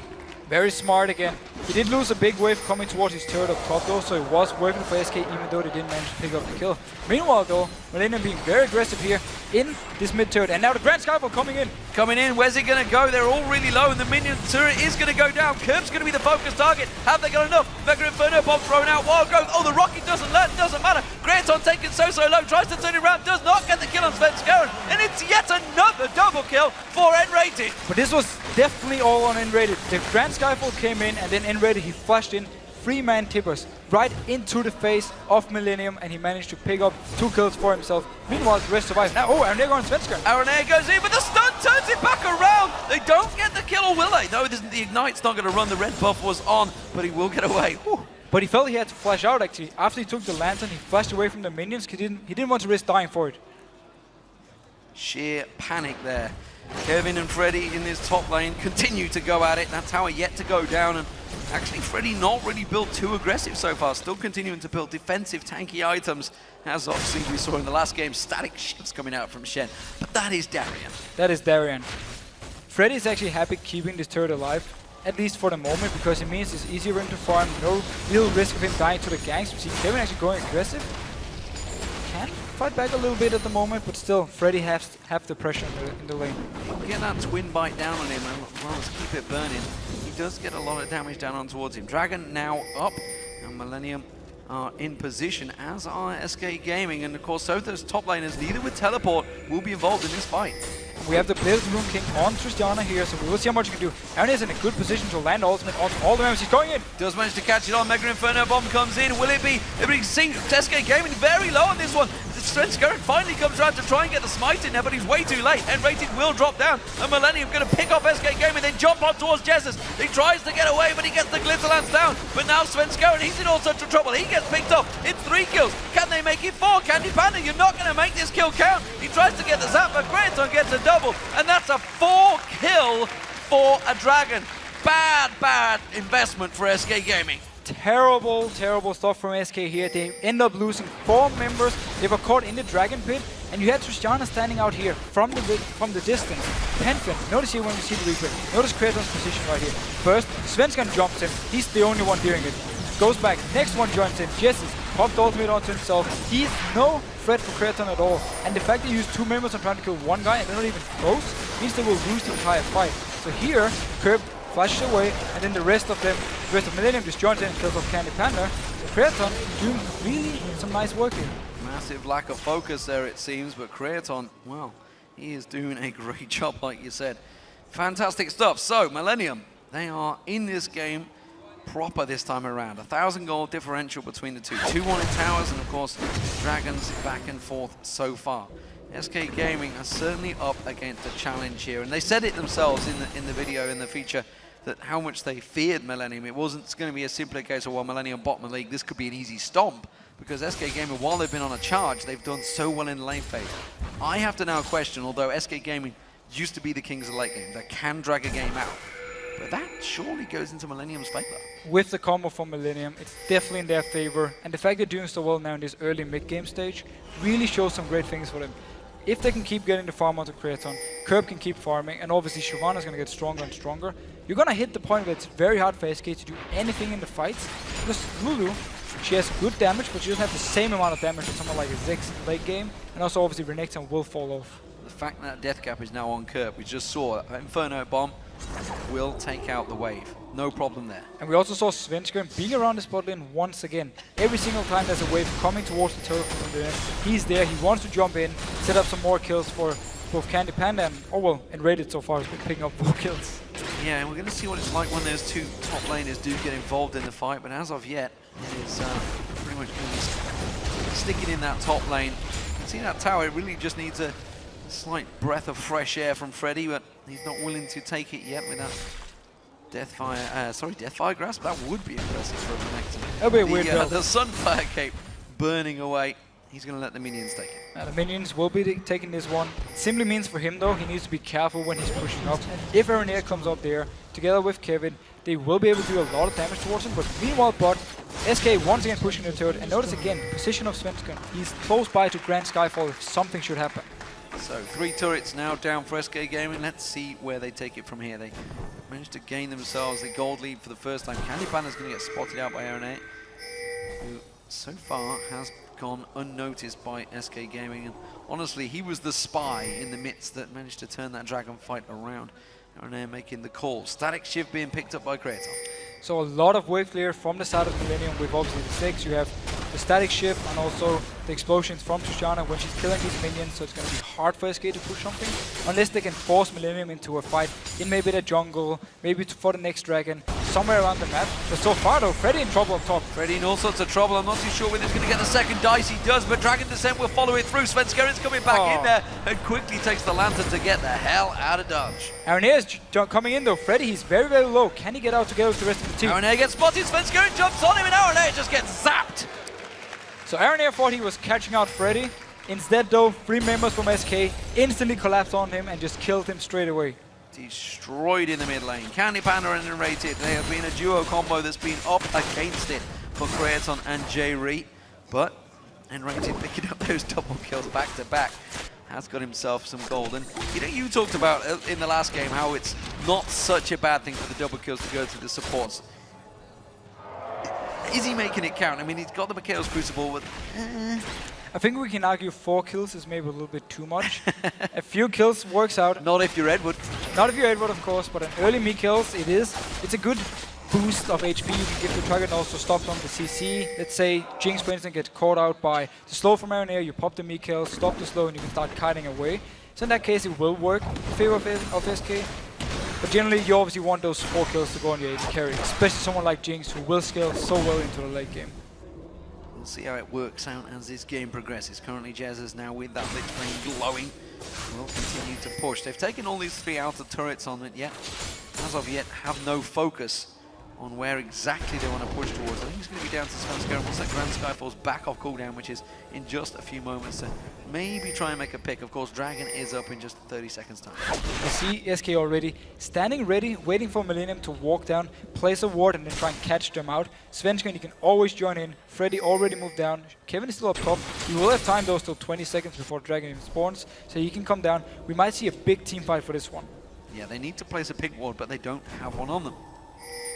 S5: Very smart again. He did lose a big wave coming towards his turret up top though, so it was working for SK even though they didn't manage to pick up the kill. Meanwhile though, Millennium being very aggressive here in this mid turret, and now the Grand Skyfall coming in.
S4: Coming in, where's he going to go? They're all really low and the minion turret is going to go down. Kerb's going to be the focus target. Have they got enough? Mega Inferno bomb thrown out. Wild growth. Oh, the rocket doesn't land. Doesn't matter. Kraton taken so low. Tries to turn it around. Does not get the kill on Svenskeren. And it's yet another double kill for N-Rated.
S5: But this was definitely all on N-Rated. The Grand Skyfall came in and then N-Rated, he flashed in 3-man tippers right into the face of Millennium, and he managed to pick up 2 kills for himself. Meanwhile, the rest survive. Now, oh, and they're going Svenskeren.
S4: Aranea goes in, but the stun turns it back around. They don't get the kill, or will they? No, the Ignite's not going to run. The red buff was on, but he will get away. Whew.
S5: But he felt he had to flash out, actually. After he took the lantern, he flashed away from the minions. He didn't want to risk dying for it.
S4: Sheer panic there. Kevin and Freddy in this top lane continue to go at it. That tower yet to go down, and actually Freddy not really built too aggressive so far, still continuing to build defensive tanky items, as obviously we saw in the last game, static ships coming out from Shen. But that is Darian.
S5: That is Darian. Freddy is actually happy keeping this turret alive, at least for the moment, because it means it's easier for him to farm, no real risk of him dying to the ganks. We see Kevin actually going aggressive. Can fight back a little bit at the moment, but still, Freddy has half the pressure in the lane.
S4: Get that twin bite down on him and well, let's keep it burning. He does get a lot of damage down on towards him. Dragon now up, and Millennium are in position, as are SK Gaming, and of course both those top laners, neither with teleport, will be involved in this fight.
S5: We have the Blizzard Rune King on Tristana here, so we will see how much he can do. Aaron is in a good position to land ultimate onto all the members. He's going in.
S4: Does manage to catch it on. Mega Inferno bomb comes in. Will it be? If we can see SK Gaming very low on this one. Svenskeren finally comes around to try and get the smite in there, but he's way too late. N-Rated will drop down, and Millennium going to pick off SK Gaming, then jump on towards Jessus. He tries to get away, but he gets the Glitterlance down. But now Svenskeren, he's in all sorts of trouble. He gets picked off. It's 3 kills. Can they make it 4? Candy Panda, you're not going to make this kill count. He tries to get the zap, but Kraton gets a double, and that's a 4 kill for a Dragon. Bad investment for SK Gaming.
S5: Terrible stuff from SK here. They end up losing 4 members. They were caught in the Dragon Pit, and you had Tristana standing out here from the distance. Penfin, notice here when we see the replay. Notice Kraton's position right here. First, Svenskan jumps in. He's the only one doing it. Goes back. Next one joins in. Jessus popped ultimate onto himself. He's no threat for Kraton at all. And the fact that he used 2 members on trying to kill 1 guy and they're not even close means they will lose the entire fight. So here, Kerb flashes away, and then the rest of Millennium just joins in and kills off Candy Panda. Kraton doing really some nice work here.
S4: Massive lack of focus there, it seems, but Kraton, well, he is doing a great job, like you said. Fantastic stuff. So, Millennium, they are in this game proper this time around. 1,000 gold differential between the two. 2 wanted towers, and of course, Dragons back and forth so far. SK Gaming are certainly up against a challenge here, and they said it themselves in the video, in the feature, that how much they feared Millennium. It wasn't going to be a simple case of, well, Millennium bottom of the league, this could be an easy stomp, because SK Gaming, while they've been on a charge, they've done so well in the lane phase. I have to now question, although SK Gaming used to be the kings of late game, that can drag a game out, but that surely goes into Millennium's favor.
S5: With the combo from Millennium, it's definitely in their favor, and the fact they're doing so well now in this early mid-game stage really shows some great things for them. If they can keep getting the farm onto Kraton, Curb can keep farming, and obviously Shyvana's going to get stronger and stronger, you're going to hit the point where it's very hard for SK to do anything in the fights, because Lulu, she has good damage, but she doesn't have the same amount of damage as someone like a Ziggs in the late game, and also obviously Renekton will fall off.
S4: The fact that Death Cap is now on Curb, we just saw that Inferno Bomb will take out the wave. No problem there.
S5: And we also saw Svenskeren being around the spot lane once again. Every single time there's a wave coming towards the turret from the end, he's there, he wants to jump in, set up some more kills for both Candy Panda and, oh well, and Rated so far has been picking up 4 kills.
S4: Yeah, and we're going to see what it's like when those two top laners do get involved in the fight, but as of yet, it is pretty much going to be sticking in that top lane. You can see that tower, it really just needs a slight breath of fresh air from Freddy, but he's not willing to take it yet with that Deathfire Grasp. That would be impressive for a Renekton.
S5: That'll be a weird build.
S4: The Sunfire Cape burning away. He's going to let the minions take it.
S5: The minions will be taking this one. It simply means for him though, he needs to be careful when he's pushing up. If Aranea comes up there, together with Kevin, they will be able to do a lot of damage towards him, but meanwhile bot, SK once again pushing the turret, and notice again, position of Svenskeren. He's close by to Grand Skyfall if something should happen.
S4: So 3 turrets now down for SK Gaming. Let's see where they take it from here. They managed to gain themselves a gold lead for the first time. Candy Panda's going to get spotted out by Aranea, who so far has gone unnoticed by SK Gaming. And honestly, he was the spy in the midst that managed to turn that dragon fight around. Aranea making the call. Static Shift being picked up by Kraton.
S5: So a lot of wave clear from the side of Millennium with obviously the 6. You have the Static Shift and also the explosions from Trishana when she's killing these minions, so it's going to be hard for SK to push something, unless they can force Millennium into a fight in maybe the jungle, maybe for the next dragon, somewhere around the map. But so far though, Freddy in trouble up top.
S4: Freddy in all sorts of trouble. I'm not too sure whether he's going to get the second dice. He does, but Dragon Descent will follow it through. Svenskeren's coming back in there and quickly takes the lantern to get the hell out of dodge.
S5: Aranea is coming in though. Freddy, he's very, very low. Can he get out together with the rest of the team?
S4: Aranea gets spotted. Svenskeren jumps on him and Aranea just gets zapped.
S5: So Aranea thought he was catching out Freddy. Instead though, 3 members from SK instantly collapsed on him and just killed him straight away.
S4: Destroyed in the mid lane. Candy Panda and Rated. They have been a duo combo that's been up against it for Kraton and J-Re. But Rated picking up those double kills back to back has got himself some gold. And you know, you talked about in the last game how it's not such a bad thing for the double kills to go to the supports. Is he making it count? I mean, he's got the Mikhail's Crucible, but...
S5: I think we can argue 4 kills is maybe a little bit too much. A few kills works out.
S4: Not if you're Edward.
S5: Not if you're Edward, of course, but an early me kills, it's a good boost of HP you can give the target and also stop from the CC. Let's say Jinx, for instance, gets caught out by the slow from Aranea, you pop the me kill, stop the slow, and you can start kiting away. So in that case, it will work in favor of SK. But generally, you obviously want those 4 kills to go on your AD carry, especially someone like Jinx, who will scale so well into the late game.
S4: We'll see how it works out as this game progresses. Currently, Jazz is now with that lit flame glowing. Will continue to push. They've taken all these 3 outer turrets on it yet. As of yet, have no focus on where exactly they want to push towards. I think it's going to be down to Svenskeren once that Grand Skyfall's back off cooldown, which is in just a few moments to maybe try and make a pick. Of course, Dragon is up in just 30 seconds time.
S5: You see SK already standing ready, waiting for Millennium to walk down, place a ward, and then try and catch them out. Svenskeren, you can always join in. Freddy already moved down. Kevin is still up top. He will have time though, still 20 seconds before Dragon even spawns, so he can come down. We might see a big team fight for this one.
S4: Yeah, they need to place a pink ward, but they don't have one on them.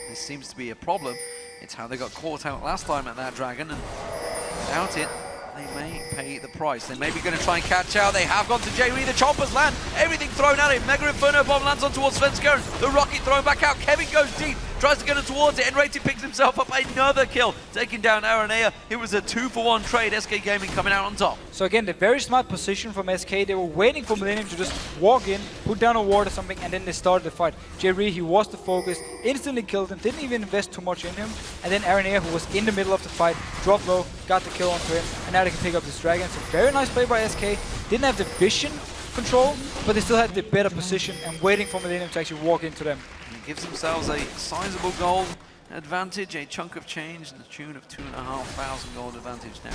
S4: This seems to be a problem. It's how they got caught out last time at that dragon, and without it, they may pay the price. They may be going to try and catch out. They have gone to J-Re. The choppers land. Everything thrown at him. Mega Inferno Bomb lands on towards Svenskeren. The rocket thrown back out. Kevin goes deep, tries to get it towards it. Enrated picks himself up another kill, taking down Aranea. It was a 2-for-1 trade. SK Gaming coming out on top.
S5: So again, the very smart position from SK. They were waiting for Millennium to just walk in, put down a ward or something, and then they started the fight. Jerry, he was the focus, instantly killed him, didn't even invest too much in him. And then Aranea, who was in the middle of the fight, dropped low, got the kill onto him, and now they can pick up this dragon. So very nice play by SK. Didn't have the vision control, but they still had the better position and waiting for Millennium to actually walk into them.
S4: He gives themselves a sizable gold advantage, a chunk of change in the tune of 2,500 gold advantage now.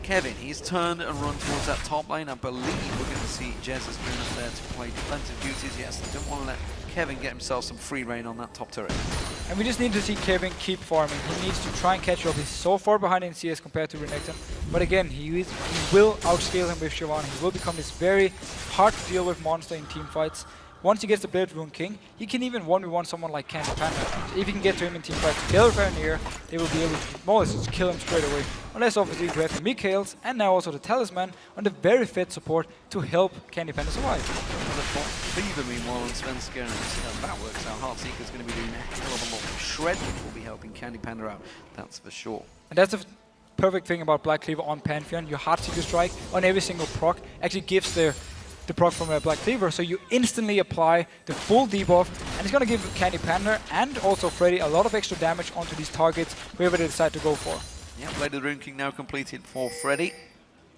S4: Kevin, he's turned and run towards that top lane. I believe we're going to see Jesus going up there to play defensive duties. Yes, they don't want to let Kevin get himself some free reign on that top turret.
S5: And we just need to see Kevin keep farming. He needs to try and catch up. He's so far behind in CS compared to Renekton. But again, he will outscale him with Siobhan. He will become this very hard to deal with monster in team fights. Once he gets the Blade Rune King, he can even 1v1 someone like Candy Panda. If he can get to him in team fights together with Aranea, they will be able to more or less just kill him straight away. Unless obviously we have the Mikaels and now also the Talisman on the very fit support to help Candy Panda survive.
S4: Fever meanwhile on Svenskeren, see how that works out. Heartseeker's going to be doing a hell of a lot. Shred will be helping Candy Panda out, that's for sure.
S5: And that's the perfect thing about Black Cleaver on Pantheon. Your Heartseeker strike on every single proc actually gives the proc from a Black Cleaver, so you instantly apply the full debuff, and it's going to give Candy Panda and also Freddy a lot of extra damage onto these targets, wherever they decide to go for.
S4: Yeah, Blade of the Rune King now completed for Freddy.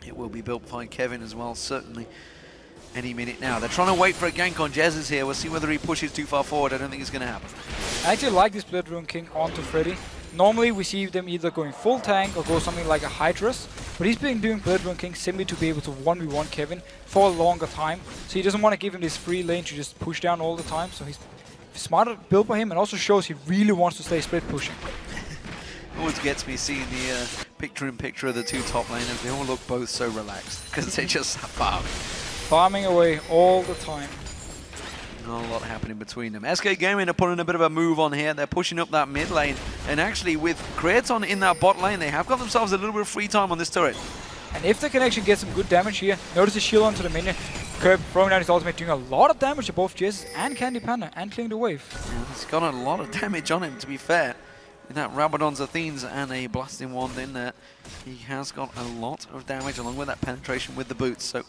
S4: It will be built by Kevin as well, certainly any minute now. They're trying to wait for a gank on Jesus here. We'll see whether he pushes too far forward. I don't think it's going to happen. I
S5: actually like this Blade Rune King onto Freddy. Normally we see them either going full tank or go something like a Hydrus, but he's been doing Blade Rune King simply to be able to 1v1 Kevin for a longer time. So he doesn't want to give him this free lane to just push down all the time. So he's smarter built by him, and also shows he really wants to stay split pushing.
S4: Always gets me seeing the picture-in-picture of the two top laners. They all look both so relaxed because they just farming.
S5: Farming away all the time.
S4: Not a lot happening between them. SK Gaming are putting a bit of a move on here. They're pushing up that mid lane. And actually with Creaton in that bot lane, they have got themselves a little bit of free time on this turret.
S5: And if they can actually get some good damage here, notice the shield onto the minion. Curb throwing down his ultimate, doing a lot of damage to both Jesus and Candy Panda, and clearing the wave.
S4: Yeah, he's got a lot of damage on him, to be fair. With that Rabadon's Athenes and a Blasting Wand in there, he has got a lot of damage along with that penetration with the boots. So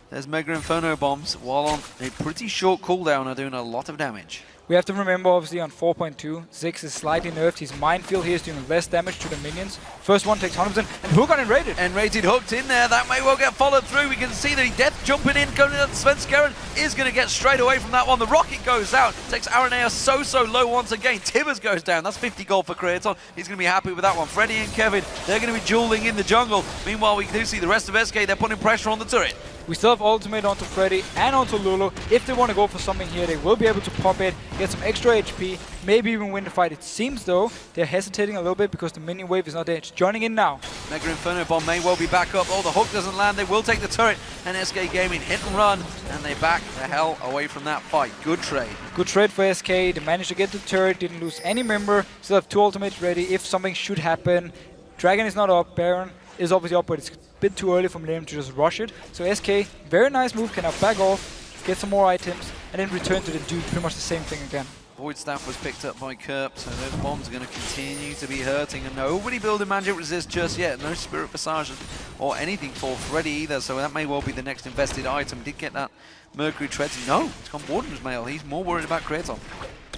S4: there's Mega Inferno Bombs, while on a pretty short cooldown, are doing a lot of damage.
S5: We have to remember, obviously, on 4.2, Ziggs is slightly nerfed. His Minefield here is doing less damage to the minions. First one takes 100%, and Hook on Enrated.
S4: Enrated hooked in there. That may well get followed through. We can see the death jumping in, going into Svenskeren is going to get straight away from that one. The rocket goes out, takes Aranea so low once again. Tibbers goes down. That's 50 gold for Creaton. He's going to be happy with that one. Freddy and Kevin, they're going to be dueling in the jungle. Meanwhile, we do see the rest of SK, they're putting pressure on the turret.
S5: We still have ultimate onto Freddy and onto Lulu. If they want to go for something here, they will be able to pop it, get some extra HP, maybe even win the fight. It seems, though, they're hesitating a little bit because the minion wave is not there. It's joining in now.
S4: Mega Inferno Bomb may well be back up. Oh, the hook doesn't land. They will take the turret. And SK Gaming hit and run, and they back the hell away from that fight. Good trade.
S5: Good trade for SK. They managed to get the turret, didn't lose any member. Still have 2 ultimates ready if something should happen. Dragon is not up. Baron is obviously up, but it's a bit too early for them to just rush it. So SK, very nice move, can now back off, get some more items, and then return to the dude, pretty much the same thing again.
S4: Void Staff was picked up by Kerp, so those bombs are going to continue to be hurting, and nobody building Magic Resist just yet. No Spirit Visage or anything for Freddy either, so that may well be the next invested item. Did get that Mercury Treads. No, it's gone Warden's Mail. He's more worried about Creaton.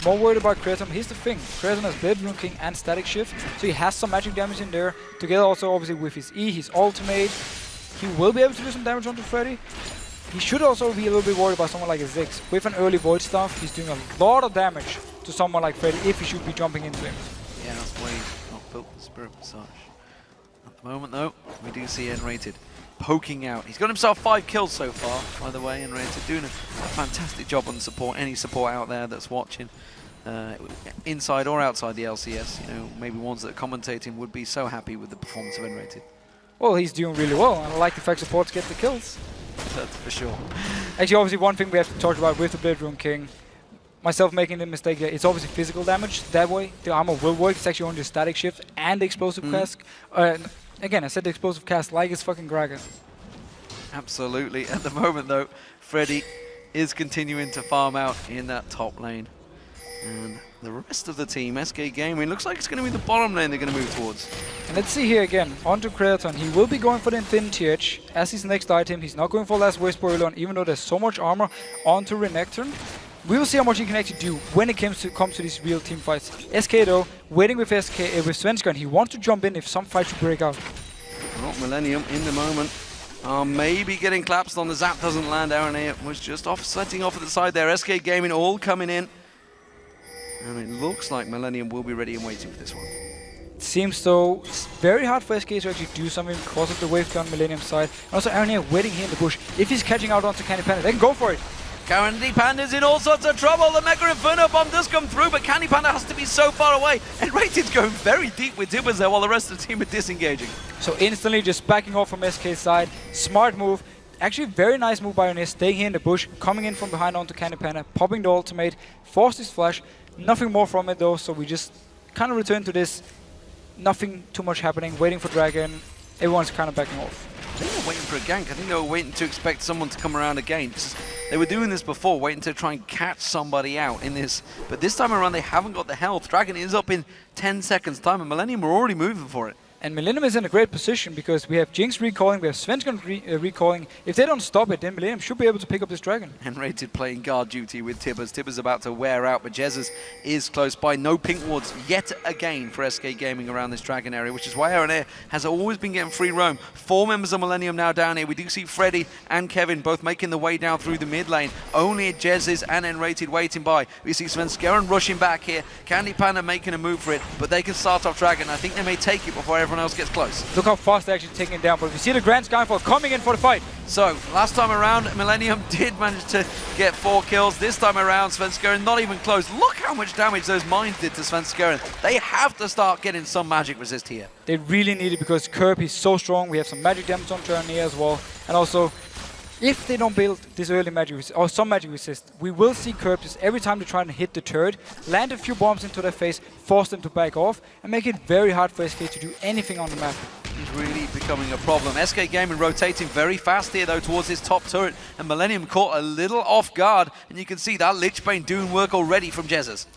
S5: More worried about Creaton. Here's the thing, Creaton has Blade Rune King and Static Shift, so he has some magic damage in there. Together also obviously with his E, his ultimate, he will be able to do some damage onto Freddy. He should also be a little bit worried about someone like a Ziggs. With an early Void Staff, he's doing a lot of damage to someone like Freddy if he should be jumping into him.
S4: Yeah, that's why he's not built the Spirit Visage. At the moment though, we do see Enrated poking out. He's got himself 5 kills so far, by the way. Enrated doing a fantastic job on support. Any support out there that's watching, inside or outside the LCS, you know, maybe ones that are commentating would be so happy with the performance of Enrated.
S5: Well, he's doing really well, and I like the fact supports get the kills.
S4: That's for sure.
S5: Actually, obviously, one thing we have to talk about with the Blade Rune King, myself making the mistake here, it's obviously physical damage. That way, the armor will work. It's actually only the static shift and the explosive cast. Again, I said the explosive cast like it's fucking Gragas.
S4: Absolutely. At the moment, though, Freddy is continuing to farm out in that top lane. And the rest of the team, SK Gaming, looks like it's going to be the bottom lane they're going to move towards.
S5: And let's see here again, onto Kraton. He will be going for the Infinity Edge as his next item. He's not going for Last Whisper early on, even though there's so much armor onto Renekton. We will see how much he can actually do when it comes to these real team fights. SK though, waiting with with Svenska, and he wants to jump in if some fight should break out.
S4: Well, Millennium in the moment. Maybe getting collapsed on the zap doesn't land. Aaron was just setting off at the side there. SK Gaming all coming in. And it looks like Millennium will be ready and waiting for this one.
S5: It seems though it's very hard for SK to actually do something because of the wave on Millennium's side. And also Aaron waiting here in the bush. If he's catching out onto Candy Panda, they can go for it.
S4: Candy Panda's in all sorts of trouble. The Mega Inferno Bomb does come through, but Candy Panda has to be so far away. And Rated's going very deep with Tibbers there while the rest of the team are disengaging.
S5: So instantly just backing off from SK's side. Smart move. Actually, very nice move by Ioneer, staying here in the bush, coming in from behind onto Candy Panda, popping the ultimate, forced his flash. Nothing more from it though, so we just kind of return to this. Nothing too much happening, waiting for Dragon. Everyone's kind of backing off.
S4: I think they're waiting for a gank. I think they were waiting to expect someone to come around again. They were doing this before, waiting to try and catch somebody out in this. But this time around, they haven't got the health. Dragon is up in 10 seconds time, and Millennium are already moving for it.
S5: And Millennium is in a great position because we have Jinx recalling, we have Svensson recalling. If they don't stop it, then Millennium should be able to pick up this Dragon.
S4: And Rated playing guard duty with Tibbers. Tibbers about to wear out, but Jesus is close by. No pink wards yet again for SK Gaming around this Dragon area, which is why Aaron has always been getting free roam. 4 members of Millennium now down here. We do see Freddy and Kevin both making the way down through the mid lane. Only Jesus and Rated waiting by. We see Svenskeren rushing back here. Candy Panda making a move for it, but they can start off Dragon. I think they may take it before everyone else gets close.
S5: Look how fast they're actually taking it down, but we see the Grand Skyfall coming in for the fight.
S4: So, last time around, Millennium did manage to get 4 kills. This time around, Svenskeren not even close. Look how much damage those mines did to Svenskeren. They have to start getting some magic resist here.
S5: They really need it because Kirby is so strong. We have some magic damage on Ioneer as well. And also, if they don't build this early magic or some magic resist, we will see Kirby just every time they try to hit the turret, land a few bombs into their face, force them to back off, and make it very hard for SK to do anything on the map.
S4: It's really becoming a problem. SK Gaming rotating very fast here though towards his top turret, and Millennium caught a little off guard, and you can see that Lich Bane doing work already from Jesus.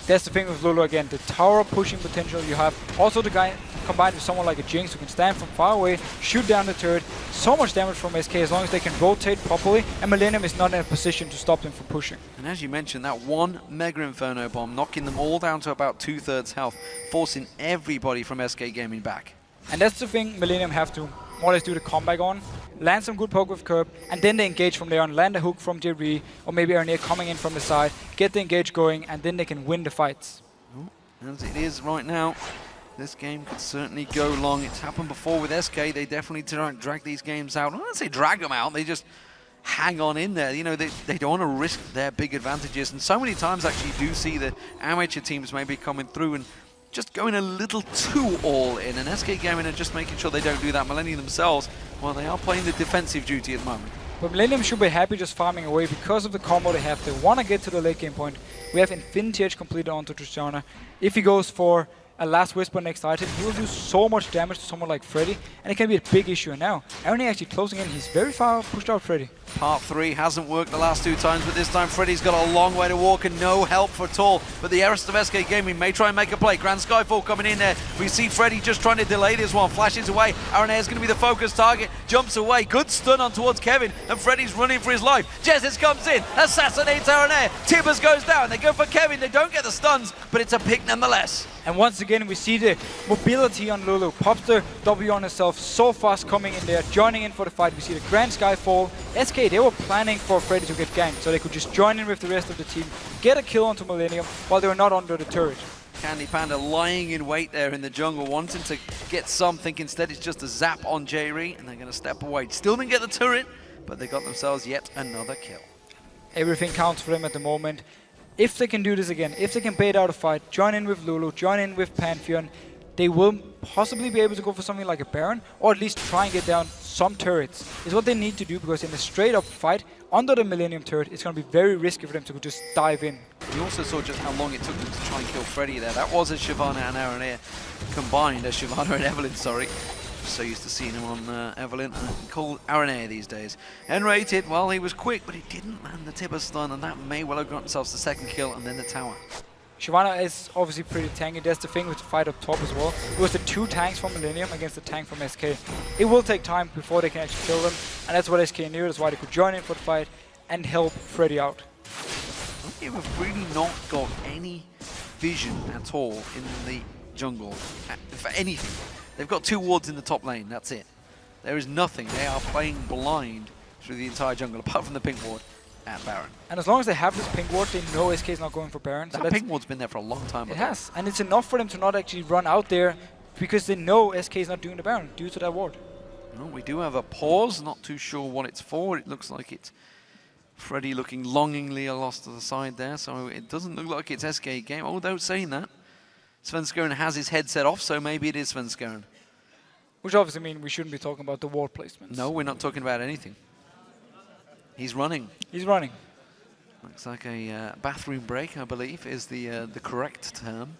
S5: That's the thing with Lulu again, the tower pushing potential you have. Also the guy combined with someone like a Jinx who can stand from far away, shoot down the turret. So much damage from SK as long as they can rotate properly, and Millennium is not in a position to stop them from pushing.
S4: And as you mentioned, that one Mega Inferno Bomb knocking them all down to about 2/3 health, forcing everybody from SK Gaming back.
S5: And that's the thing Millennium have to more or less do the comeback on, land some good poke with Curb, and then they engage from there on, land a hook from Jerry, or maybe Ioneer coming in from the side, get the engage going, and then they can win the fights.
S4: As it is right now, this game could certainly go long. It's happened before with SK. They definitely drag these games out. I don't say drag them out, they just hang on in there. You know, they don't want to risk their big advantages. And so many times actually you do see the amateur teams maybe coming through and just going a little too all in, and SK Gaming are just making sure they don't do that. Millennium themselves, well, they are playing the defensive duty at the moment.
S5: But Millennium should be happy just farming away because of the combo they have. They want to get to the late game point. We have Infinity Edge completed onto Tristana. If he goes for a Last Whisper next item, he will do so much damage to someone like Freddy, and it can be a big issue. And now, Aaron actually closing in. He's very far pushed out Freddy.
S4: Part 3 hasn't worked the last 2 times, but this time Freddy's got a long way to walk and no help at all. But the rest of SK Gaming may try and make a play. Grand Skyfall coming in there. We see Freddy just trying to delay this one. Flashes away. Aaron is going to be the focus target. Jumps away. Good stun on towards Kevin. And Freddy's running for his life. Jesus comes in. Assassinates Aaron. Tibbers goes down. They go for Kevin. They don't get the stuns, but it's a pick nonetheless.
S5: And once again, we see the mobility on Lulu. Pops the W on herself so fast coming in there, joining in for the fight. We see the Grand Skyfall. SK, they were planning for Freddy to get ganked, so they could just join in with the rest of the team, get a kill onto Millennium while they were not under the turret.
S4: Candy Panda lying in wait there in the jungle, wanting to get something. Instead, it's just a zap on J-Ree, and they're going to step away. Still didn't get the turret, but they got themselves yet another kill.
S5: Everything counts for them at the moment. If they can do this again, if they can bait out a fight, join in with Lulu, join in with Pantheon, they will possibly be able to go for something like a Baron, or at least try and get down some turrets. Is what they need to do, because in a straight up fight under the Millennium turret, it's going to be very risky for them to just dive in.
S4: You also saw just how long it took them to try and kill Freddy there. That was a Shyvana and Aaron combined, a Shyvana and Evelyn, sorry. so used to seeing him on Evelyn. Called Aranea these days. N-rated, well, he was quick, but he didn't land the Tibber stun, and that may well have got themselves the second kill and then the tower.
S5: Shyvana is obviously pretty tanky. That's the thing with the fight up top as well. It was the 2 tanks from Millennium against the tank from SK. It will take time before they can actually kill them, and that's what SK knew. That's why they could join in for the fight and help Freddy out.
S4: They've really not got any vision at all in the jungle for anything. They've got 2 wards in the top lane, that's it. There is nothing. They are playing blind through the entire jungle, apart from the pink ward at Baron.
S5: And as long as they have this pink ward, they know SK is not going for Baron.
S4: That pink ward's been there for a long time.
S5: It has, and it's enough for them to not actually run out there because they know SK is not doing the Baron due to that ward.
S4: Well, we do have a pause, not too sure what it's for. It looks like it's Freddy looking longingly lost to the side there, so it doesn't look like it's SK game. Although saying that, Svenskeren has his headset off, so maybe it is Svenskeren.
S5: Which obviously means we shouldn't be talking about the ward placements.
S4: No, we're not talking about anything. He's running.
S5: He's running.
S4: Looks like a bathroom break, I believe, is the correct term.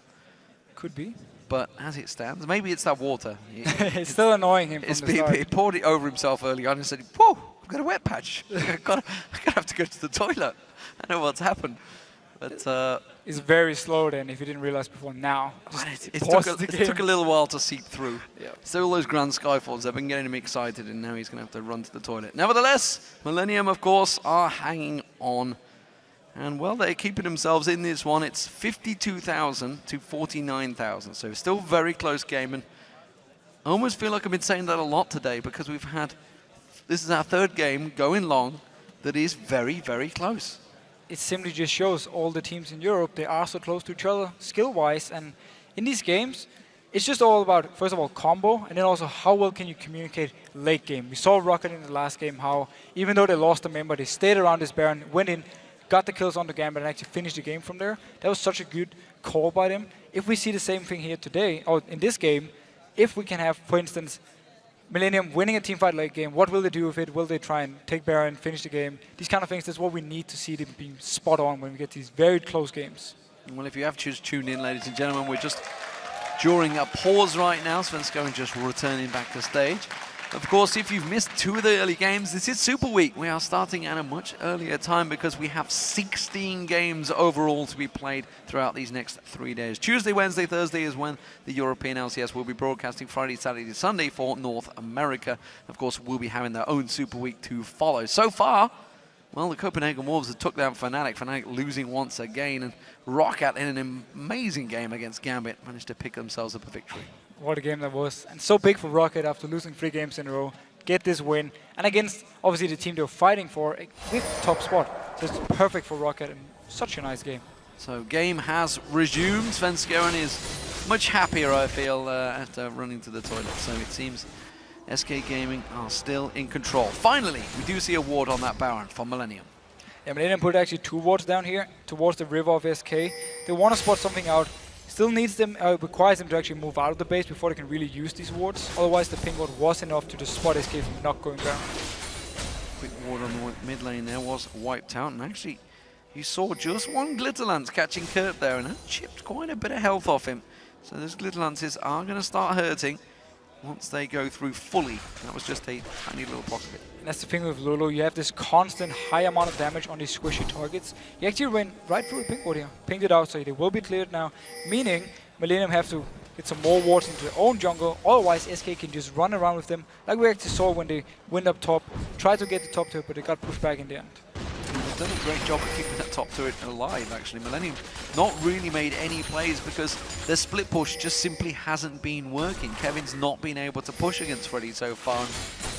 S5: Could be.
S4: But as it stands, maybe it's that water.
S5: It's still annoying him from the start.
S4: He poured it over himself early on and said, whoa, I've got a wet patch. I'm gonna have to go to the toilet. I know what's happened. But
S5: it's very slow then, if you didn't realize before now.
S4: It took a little while to seep through. Yep. Still those Grand Skyfalls, they've been getting him excited, and now he's going to have to run to the toilet. Nevertheless, Millennium, of course, are hanging on. And, well, they're keeping themselves in this one. It's 52,000 to 49,000, so still very close game. And I almost feel like I've been saying that a lot today because we've had, this is our 3rd game going long that is very, very close.
S5: It simply just shows all the teams in Europe, they are so close to each other skill-wise. And in these games, it's just all about, first of all, combo, and then also how well can you communicate late game. We saw Rocket in the last game, how even though they lost a member, they stayed around this Baron, went in, got the kills on the Gambit, and actually finished the game from there. That was such a good call by them. If we see the same thing here today, or in this game, if we can have, for instance, Millennium winning a teamfight late game, what will they do with it? Will they try and take Baron, finish the game? These kind of things, that's what we need to see them being spot on when we get these very close games.
S4: Well, if you have just tuned in, ladies and gentlemen, we're just during a pause right now. Svenskeren just returning back to stage. Of course, if you've missed 2 of the early games, this is Super Week. We are starting at a much earlier time because we have 16 games overall to be played throughout these next 3 days. Tuesday, Wednesday, Thursday is when the European LCS will be broadcasting. Friday, Saturday, Sunday for North America. Of course, we'll be having their own Super Week to follow. So far, well, the Copenhagen Wolves have took down Fnatic. Fnatic losing once again, and Roccat in an amazing game against Gambit managed to pick themselves up a victory.
S5: What a game that was. And so big for Rocket after losing 3 games in a row. Get this win. And against, obviously, the team they were fighting for with top spot. So it's perfect for Rocket and such a nice game.
S4: So game has resumed. Svenskeren is much happier, I feel, after running to the toilet. So it seems SK Gaming are still in control. Finally, we do see a ward on that Baron for Millennium.
S5: Yeah, Millennium put actually 2 wards down here towards the river of SK. They want to spot something out. Still needs them, requires them to actually move out of the base before they can really use these wards. Otherwise, the ping ward was enough to just spot SK from not going down.
S4: Quick ward on the mid lane there was wiped out, and actually, you saw just one Glitterlance catching Kurt there, and that chipped quite a bit of health off him. So those Glitterlances are going to start hurting once they go through fully. That was just a tiny little pocket.
S5: And that's the thing with Lulu, you have this constant high amount of damage on these squishy targets. You actually went right through the pink ward here, pinged it out, so they will be cleared now, meaning Millennium have to get some more wards into their own jungle, otherwise SK can just run around with them, like we actually saw when they went up top, tried to get the top tier, but they got pushed back in the end.
S4: They've done a great job of keeping that top turret alive, actually. Millennium not really made any plays because their split push just simply hasn't been working. Kevin's not been able to push against Freddy so far, and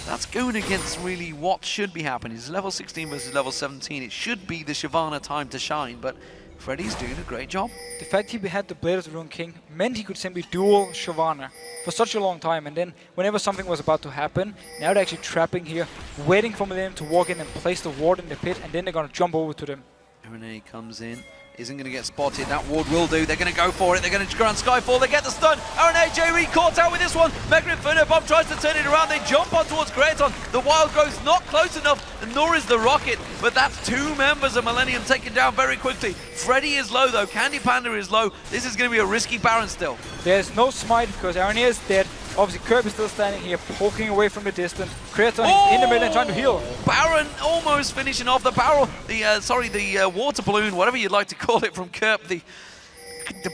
S4: that's going against really what should be happening. It's level 16 versus level 17. It should be the Shyvana time to shine, but Freddy's doing a great job.
S5: The fact he had the Blade of the Rune King meant he could simply duel Shyvana for such a long time, and then whenever something was about to happen, now they're actually trapping here, waiting for Millennium to walk in and place the ward in the pit, and then they're going to jump over to them.
S4: Renee comes in, isn't going to get spotted. That ward will do. They're going to go for it. They're going to Grand Skyfall. They get the stun. RNA caught out with this one. Mega Inferno Bomb tries to turn it around. They jump on towards Kraton. The Wild Growth's not close enough, nor is the Rocket. But that's 2 members of Millennium taken down very quickly. Freddy is low, though. Candy Panda is low. This is going to be a risky Baron still.
S5: There's no smite because RNA is dead. Obviously, Curb is still standing here, poking away from the distance. Creaton is in the middle and trying to heal.
S4: Baron almost finishing off the barrel. The water balloon, whatever you'd like to call it from Curb. The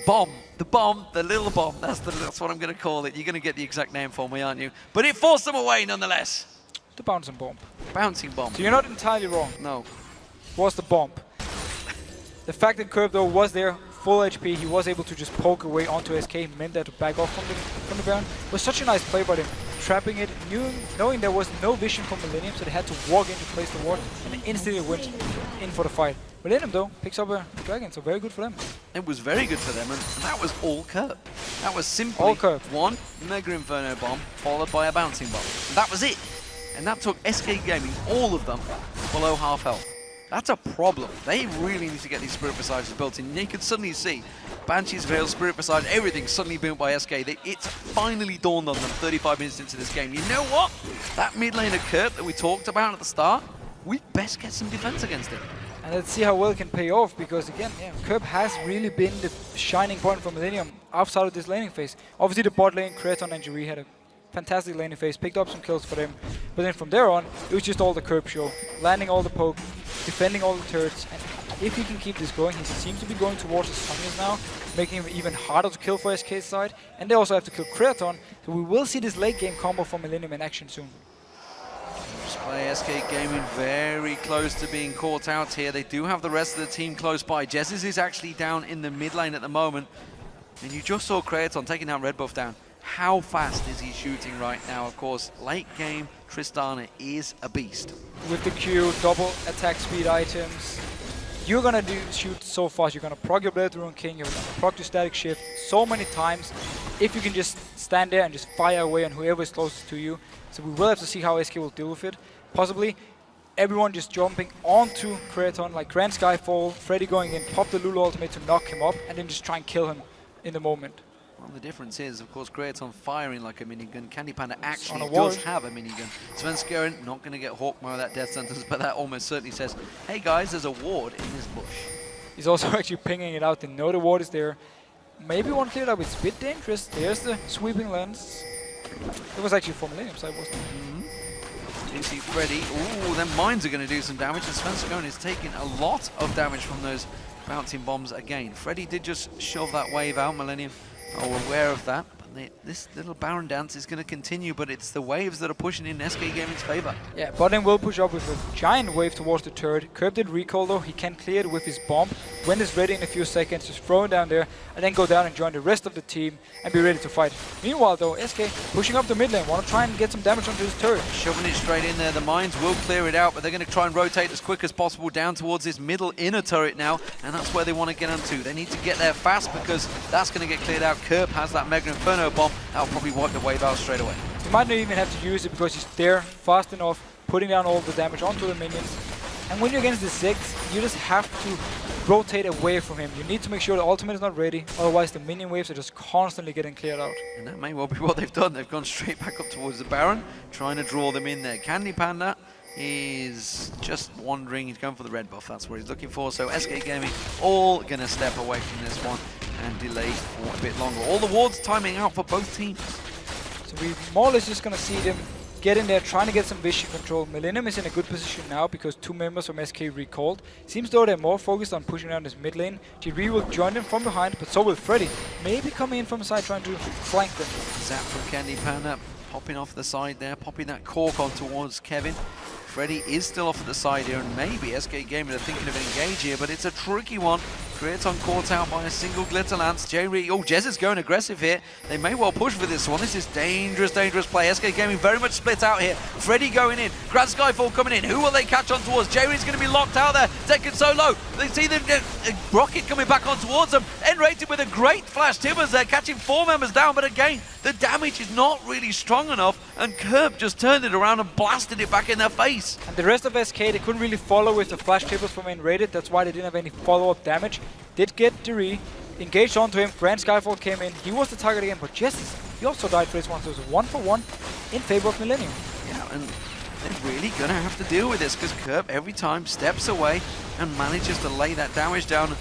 S4: bomb, the little bomb. That's what I'm going to call it. You're going to get the exact name for me, aren't you? But it forced them away nonetheless.
S5: The bouncing bomb.
S4: Bouncing bomb.
S5: So you're not entirely wrong.
S4: No.
S5: Was the bomb. The fact that Curb though was there, full HP, he was able to just poke away onto SK, meant that to back off from the Baron. It was such a nice play by him, trapping it, knowing there was no vision from Millennium, so they had to walk in to place the ward, and they instantly went in for the fight. Millennium though picks up a dragon, so very good for them.
S4: It was very good for them, and that was all Curb. That was simply
S5: all Curb.
S4: One Mega Inferno bomb followed by a bouncing bomb. That was it. And that took SK Gaming, all of them, below half health. That's a problem. They really need to get these Spirit Visages built in. You can suddenly see Banshee's Veil, Spirit Visage, everything suddenly built by SK. It's finally dawned on them 35 minutes into this game. You know what? That mid lane of Curb that we talked about at the start, we best get some defense against it.
S5: And let's see how well it can pay off, because again, Curb has really been the shining point for Millennium outside of this laning phase. Obviously the bot lane, Creaton and Jiri had a fantastic laning phase, picked up some kills for them, but then from there on, it was just all the Curb show, landing all the poke, defending all the turrets, and if he can keep this going, he seems to be going towards the Sonias now, making him even harder to kill for SK's side, and they also have to kill Creaton, so we will see this late game combo from Millennium in action soon.
S4: Just play SK Gaming very close to being caught out here. They do have the rest of the team close by. Jesus is actually down in the mid lane at the moment, and you just saw Creaton taking that red buff down. How fast is he shooting right now? Of course, late game, Tristana is a beast.
S5: With the Q, double attack speed items, you're gonna shoot so fast. You're gonna prog your Blade Rune King, you're gonna prog your Static Shift so many times. If you can just stand there and just fire away on whoever is closest to you. So we will have to see how SK will deal with it. Possibly everyone just jumping onto Creaton, like Grand Skyfall, Freddy going in, pop the Lulu ultimate to knock him up, and then just try and kill him in the moment.
S4: Well, the difference is, of course, Creaton firing like a minigun. Candy Panda actually does have a minigun. Svenskeren not going to get Hawkmower that death sentence, but that almost certainly says, hey guys, there's a ward in this bush.
S5: He's also actually pinging it out. They know the ward is there. Maybe one cleared up. It's a bit dangerous. There's the sweeping lens. It was actually from Millennium side, wasn't it?
S4: You see Freddy. Ooh, then mines are going to do some damage, and Svenskeren is taking a lot of damage from those bouncing bombs again. Freddy did just shove that wave out, Millennium. Oh, aware of that. But this little Baron dance is going to continue, but it's the waves that are pushing in SK Gaming's favor.
S5: Yeah, Bottom will push up with a giant wave towards the turret. Curb did recall though, he can clear it with his bomb. When it's ready in a few seconds, just throw it down there, and then go down and join the rest of the team and be ready to fight. Meanwhile though, SK pushing up the mid lane, want to try and get some damage onto this turret.
S4: Shoving it straight in there. The mines will clear it out, but they're going to try and rotate as quick as possible down towards this middle inner turret now, and that's where they want to get onto. They need to get there fast because that's going to get cleared out. Curb has that Mega Inferno bomb. That'll probably wipe the wave out straight away.
S5: He might not even have to use it because he's there fast enough, putting down all the damage onto the minions. And when you're against the Ziggs, you just have to rotate away from him. You need to make sure the ultimate is not ready, otherwise the minion waves are just constantly getting cleared out.
S4: And that may well be what they've done. They've gone straight back up towards the Baron, trying to draw them in there. Candy Panda is just wandering. He's going for the red buff. That's what he's looking for. So SK Gaming all going to step away from this one and delay for a bit longer. All the wards timing out for both teams.
S5: So we more or less just going to see them get in there, trying to get some vision control. Millennium is in a good position now because two members from SK recalled. Seems though they're more focused on pushing down this mid lane. Jiri will join them from behind, but so will Freddy. Maybe coming in from the side trying to flank them.
S4: Zap from Candy Panda, popping off the side there, popping that cork on towards Kevin. Freddy is still off at the side here, and maybe SK Gaming are thinking of an engage here, but it's a tricky one. Creaton caught out by a single Glitter Lance. Jez is going aggressive here. They may well push for this one. This is dangerous, dangerous play. SK Gaming very much split out here. Freddy going in. Grand Skyfall coming in. Who will they catch on towards? Jerry's going to be locked out there. Taken so low. They see the Rocket coming back on towards them. N-rated with a great flash. Tibbers there catching 4 members down, but again, the damage is not really strong enough, and Curb just turned it around and blasted it back in their face.
S5: And the rest of SK, they couldn't really follow with the flash Tibbers from N-rated. That's why they didn't have any follow-up damage. Did get Diri, engaged onto him. Grand Skyfall came in. He was the target again, but Jess, he also died for this one, so it was a 1-for-1 in favor of Millennium.
S4: Yeah, and they're really going to have to deal with this because Curb every time steps away and manages to lay that damage down.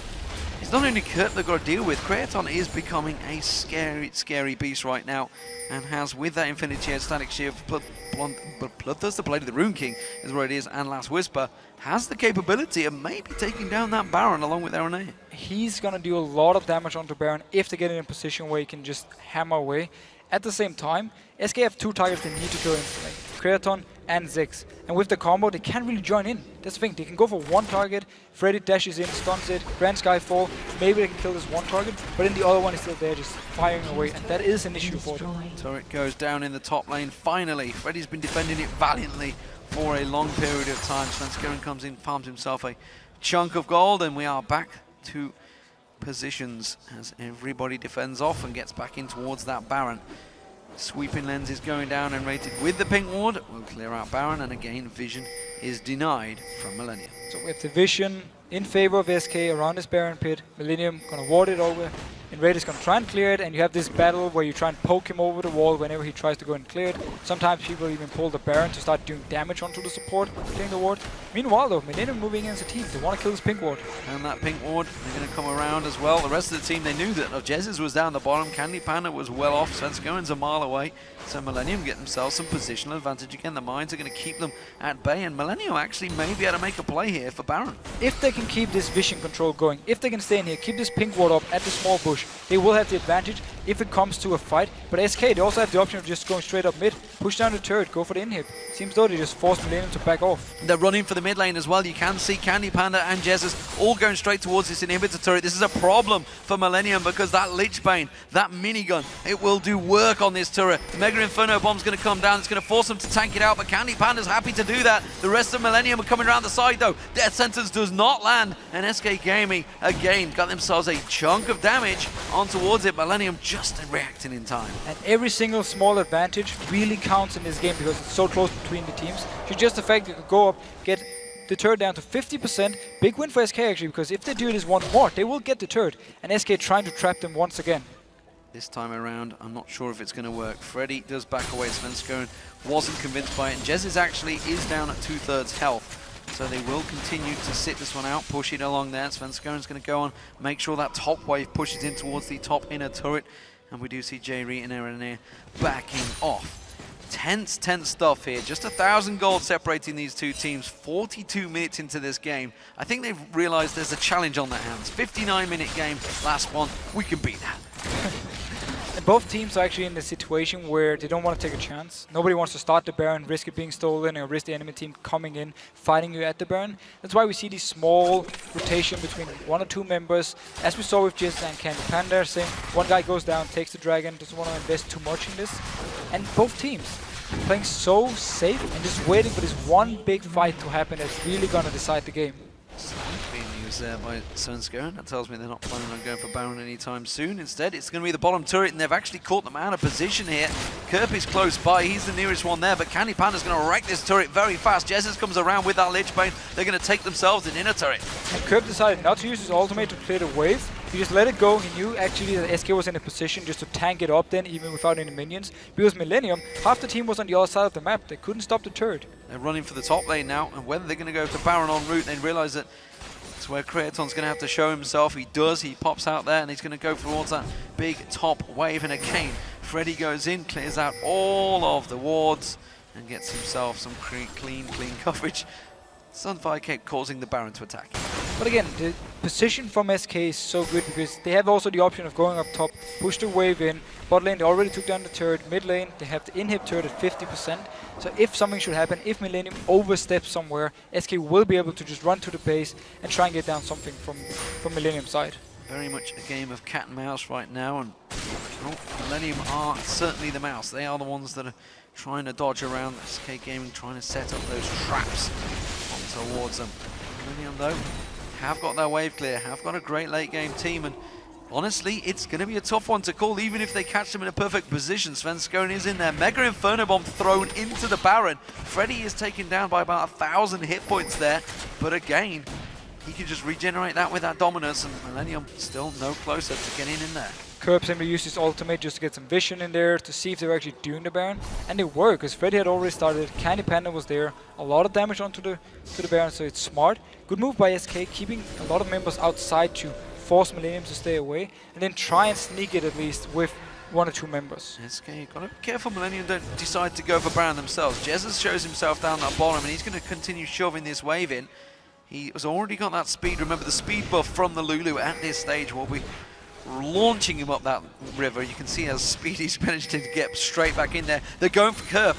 S4: it's not only Kurt they've got to deal with. Creaton is becoming a scary, scary beast right now, and has, with that Infinity Edge, Static Shield, Bloodthirster, Blade of the Rune King is where it is, and Last Whisper, has the capability of maybe taking down that Baron along with Aranea.
S5: He's going to do a lot of damage onto Baron if they get in a position where he can just hammer away. At the same time, SK have 2 targets they need to kill instantly, Creaton and Ziggs. And with the combo, they can't really join in. That's the thing, they can go for 1 target, Freddy dashes in, stuns it, Grand Skyfall, maybe they can kill this 1 target, but then the other one is still there just firing away, and that is an issue for them.
S4: Turret goes down in the top lane, finally. Freddy's been defending it valiantly for a long period of time. Svenskeren comes in, farms himself a chunk of gold, and we are back to positions as everybody defends off and gets back in towards that Baron. Sweeping Lens is going down and rated with the pink ward. We'll clear out Baron, and again vision is denied from Millennium.
S5: So with the vision in favor of SK around this Baron pit, Millennium gonna ward it over, and Raid is gonna try and clear it, and you have this battle where you try and poke him over the wall whenever he tries to go and clear it. Sometimes people even pull the Baron to start doing damage onto the support, clearing the ward. Meanwhile though, Millennium moving against the team, they want to kill this pink ward.
S4: And that pink ward, they're going to come around as well. The rest of the team, they knew that Jez's was down the bottom, Candy Panda was well off, Svenskoren's a mile away. So Millennium get themselves some positional advantage again. The mines are going to keep them at bay, and Millennium actually may be able to make a play here for Baron.
S5: If they can keep this vision control going, if they can stay in here, keep this pink ward up at the small bush, they will have the advantage if it comes to a fight. But SK, they also have the option of just going straight up mid, push down the turret, go for the inhib. Seems though they just forced Millennium to back off.
S4: They're running for the mid lane as well. You can see Candy Panda and Jesus all going straight towards this inhibitor turret. This is a problem for Millennium because that Lich Bane, that minigun, it will do work on this turret. Mega Inferno Bomb's going to come down. It's going to force them to tank it out, but Candy Panda's happy to do that. The rest of Millennium are coming around the side though. Death Sentence does not land, and SK Gaming again got themselves a chunk of damage on towards it. Millennium just reacting in time.
S5: And every single small advantage really counts in this game because it's so close between the teams. So just the fact they could go up, get the turret down to 50%, big win for SK actually, because if they do this once more, they will get the turret, and SK trying to trap them once again.
S4: This time around, I'm not sure if it's going to work. Freddy does back away. Svenskeren wasn't convinced by it, and Jez's actually is down at 2/3 health. So they will continue to sit this one out, push it along there. Svenskeren's going to go on, make sure that top wave pushes in towards the top inner turret. And we do see J-Re and Aranea backing off. Tense stuff here. Just 1,000 gold separating these two teams. 42 minutes into this game. I think they've realized there's a challenge on their hands. 59-minute game, last one. We can beat that.
S5: And both teams are actually in the situation where they don't want to take a chance. Nobody wants to start the Baron, risk it being stolen, or risk the enemy team coming in, fighting you at the Baron. That's why we see these small rotation between 1 or 2 members, as we saw with Jizz and Candy Panda, saying one guy goes down, takes the dragon, doesn't want to invest too much in this. And both teams playing so safe and just waiting for this one big fight to happen that's really going to decide the game.
S4: Being used there by Svenskeren. That tells me they're not planning on going for Baron anytime soon. Instead, it's going to be the bottom turret, and they've actually caught them out of position here. Kirby's close by. He's the nearest one there, but Candy Panda's going to wreck this turret very fast. Jesus comes around with that Lich Bane. They're going to take themselves an inner turret.
S5: And Kirby decided not to use his ultimate to clear the wave. He just let it go. He knew actually that SK was in a position just to tank it up then, even without any minions. Because Millennium, half the team was on the other side of the map. They couldn't stop the turret.
S4: They're running for the top lane now, and whether they're going to go for Baron en route, they realize that it's where Creaton's going to have to show himself. He does. He pops out there, and he's going to go towards that big top wave. And again, Freddy goes in, clears out all of the wards, and gets himself some clean coverage. Sunfire kept causing the Baron to attack.
S5: But again, the position from SK is so good because they have also the option of going up top, push the wave in. Bot lane, they already took down the turret. Mid lane, they have the inhib turret at 50%. So if something should happen, if Millennium oversteps somewhere, SK will be able to just run to the base and try and get down something from Millennium's side.
S4: Very much a game of cat and mouse right now, and Millennium are certainly the mouse. They are the ones that are trying to dodge around SK Gaming, trying to set up those traps towards them. Millennium though have got their wave clear, have got a great late game team, and honestly it's going to be a tough one to call even if they catch them in a perfect position. Svenskeren is in there, Mega Inferno Bomb thrown into the Baron. Freddy is taken down by about 1,000 hit points there, but again he can just regenerate that with that dominance, and Millennium still no closer to getting in there.
S5: Curb simply used his ultimate just to get some vision in there to see if they were actually doing the Baron, and they were, because Freddy had already started. Candy Panda was there, a lot of damage onto the Baron, so it's smart. Good move by SK, keeping a lot of members outside to force Millennium to stay away, and then try and sneak it at least with 1 or 2 members.
S4: SK, gotta be careful Millennium don't decide to go for Baron themselves. Jesus shows himself down that bottom, and he's going to continue shoving this wave in. He has already got that speed. Remember, the speed buff from the Lulu at this stage will be launching him up that river. You can see how speedy he's managed to get straight back in there. They're going for Curb.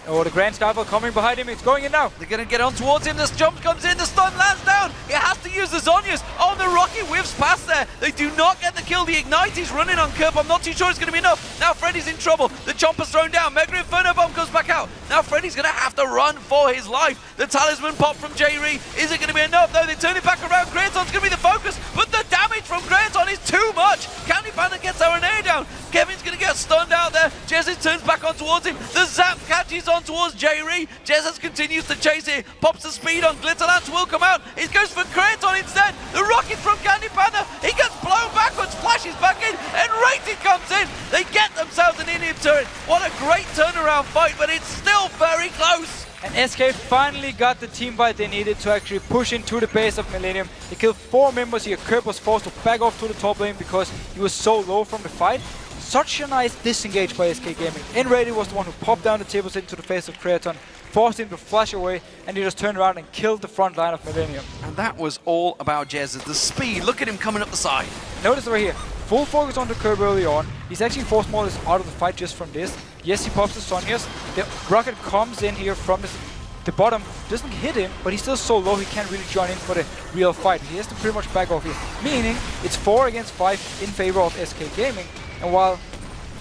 S5: Oh, the Grand Skyfall coming behind him. It's going in now.
S4: They're going to get on towards him. This jump comes in. The stun lands down. He has to use the Zhonya's. Oh, the Rocky whiffs past there. They do not get the kill. The Ignite is running on Curb. I'm not too sure it's going to be enough. Now Freddy's in trouble. The Chomper's thrown down. Mega Inferno Bomb comes back out. Now Freddy's going to have to run for his life. The Talisman pop from J-Ree. Is it going to be enough? No, they turn it back around. Kraton's going to be the focus, but the damage from Kraton is too much. Candy Panda gets our air down. Kevin's going to get stunned out there. Jesus turns back on towards him. The Zap catches on towards J-Ree. Jesus continues to chase it. Pops the speed on. Glitterlance will come out. It goes for Kraton instead. The rocket from Candy Panda. He gets blown backwards, flashes back in, and Rated comes in. They get themselves an inhib turret. What a great turnaround fight, but it's still very close.
S5: And SK finally got the team fight they needed to actually push into the base of Millennium. They killed 4 members here. Curb was forced to back off to the top lane because he was so low from the fight. Such a nice disengage by SK Gaming. Enrady was the one who popped down the tables into the face of Kraton, forced him to flash away, and he just turned around and killed the front line of Millennium.
S4: And that was all about Jez. The speed, look at him coming up the side.
S5: Notice right here, full focus on the Curb early on. He's actually forced more or less out of the fight just from this. Yes, he pops the Zhonya's. The rocket comes in here from the bottom, doesn't hit him, but he's still so low he can't really join in for the real fight. He has to pretty much back off here, meaning it's 4 against 5 in favor of SK Gaming. And while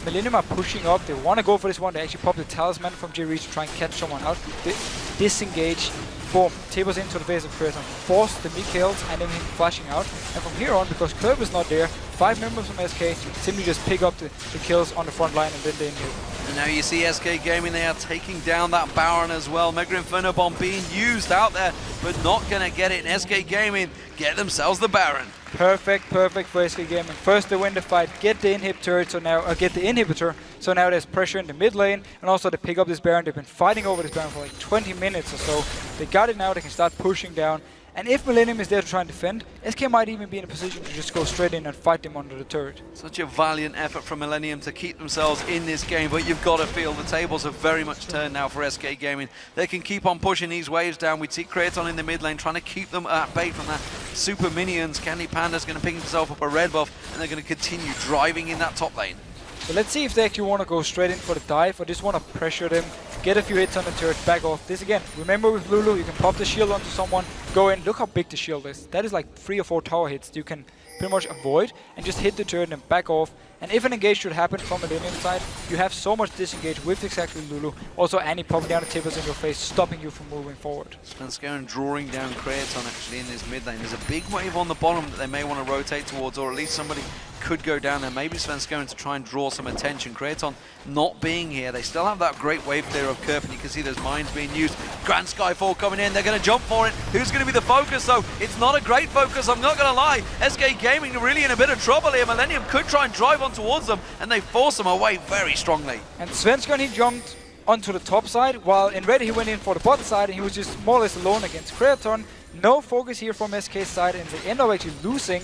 S5: Millennium are pushing up, they want to go for this one. They actually pop the Talisman from J-Ree to try and catch someone out. They disengage, boom, tables into the face of Kraton, force the Mikhails and then him flashing out. And from here on, because Curb is not there, 5 members from SK simply just pick up the kills on the front line and then they inhib.
S4: And now you see SK Gaming, they are taking down that Baron as well. Mega Inferno Bomb being used out there, but not going to get it. And SK Gaming get themselves the Baron.
S5: Perfect for SK Gaming. First they win the fight, get the inhib turret, so now get the inhibitor. So now there's pressure in the mid lane, and also they pick up this Baron. They've been fighting over this Baron for like 20 minutes or so. They got it now. They can start pushing down. And if Millennium is there to try and defend, SK might even be in a position to just go straight in and fight them under the turret.
S4: Such a valiant effort from Millennium to keep themselves in this game, but you've got to feel the tables have very much turned now for SK Gaming. They can keep on pushing these waves down. We see Kraton in the mid lane trying to keep them at bay from that super minions. Candy Panda's going to pick himself up a red buff, and they're going to continue driving in that top lane.
S5: So let's see if they actually want to go straight in for the dive or just want to pressure them, get a few hits on the turret, back off. This again, remember with Lulu, you can pop the shield onto someone, go in, look how big the shield is. That is like 3 or 4 tower hits you can pretty much avoid and just hit the turret and back off. And if an engage should happen from a Millennium side, you have so much disengage with exactly Lulu. Also Annie popping down the tables in your face, stopping you from moving forward.
S4: Svenskeren drawing down Kraton actually in this mid lane. There's a big wave on the bottom that they may want to rotate towards, or at least somebody could go down there. Maybe Svenskeren to try and draw some attention. Kraton not being here. They still have that great wave clear of Kerp, and you can see those mines being used. Grand Skyfall coming in. They're going to jump for it. Who's going to be the focus though? It's not a great focus, I'm not going to lie. SK Gaming are really in a bit of trouble here. Millennium could try and drive on towards them, and they force them away very strongly.
S5: And Svenskeren, he jumped onto the top side, while in red he went in for the bot side, and he was just more or less alone against Kraton. No focus here from SK's side, and they end up actually losing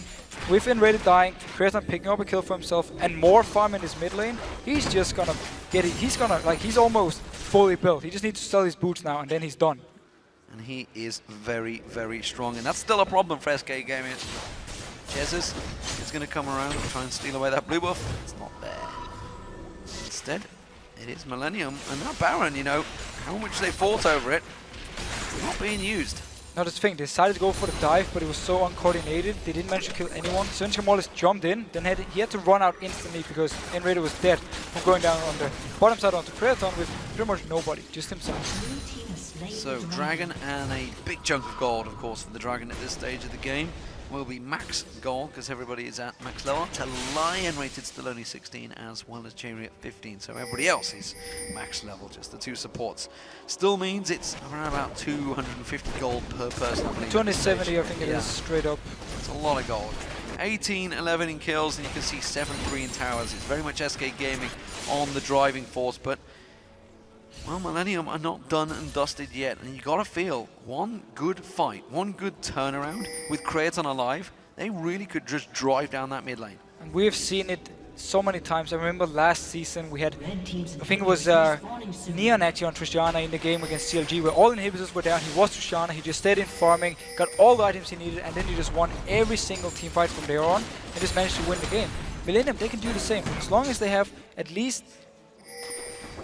S5: with Enrady dying, Kraton picking up a kill for himself, and more farm in his mid lane. He's just gonna get it. He's almost fully built. He just needs to sell his boots now, and then he's done.
S4: And he is very, very strong, and that's still a problem for SK Gaming. Jesus is going to come around and try and steal away that blue buff. It's not there. Instead, it is Millennium, and that Baron, you know, how much they fought over it, it's not being used.
S5: Now that's the thing, they decided to go for the dive, but it was so uncoordinated, they didn't manage to kill anyone. Svenskeren more or less jumped in, then he had to run out instantly because Enrady was dead from going down on the bottom side onto Kraton with pretty much nobody, just himself.
S4: So, Dragon and a big chunk of gold, of course, for the Dragon at this stage of the game. Will be max gold because everybody is at max level. To Lion rated still only 16, as well as J-Ree at 15. So everybody else is max level, just the 2 supports. Still means it's around about 250 gold per person.
S5: 270, I think it is, straight up.
S4: It's a lot of gold. 18-11 in kills, and you can see 7-3 in towers. It's very much SK Gaming on the driving force, but well, Millennium are not done and dusted yet, and you gotta feel one good fight, one good turnaround with Kraton alive, they really could just drive down that mid lane.
S5: And we have seen it so many times. I remember last season we had, I think it was Neon actually on Tristana in the game against CLG, where all inhibitors were down. He was Tristana, he just stayed in farming, got all the items he needed, and then he just won every single team fight from there on, and just managed to win the game. Millennium, they can do the same. As long as they have at least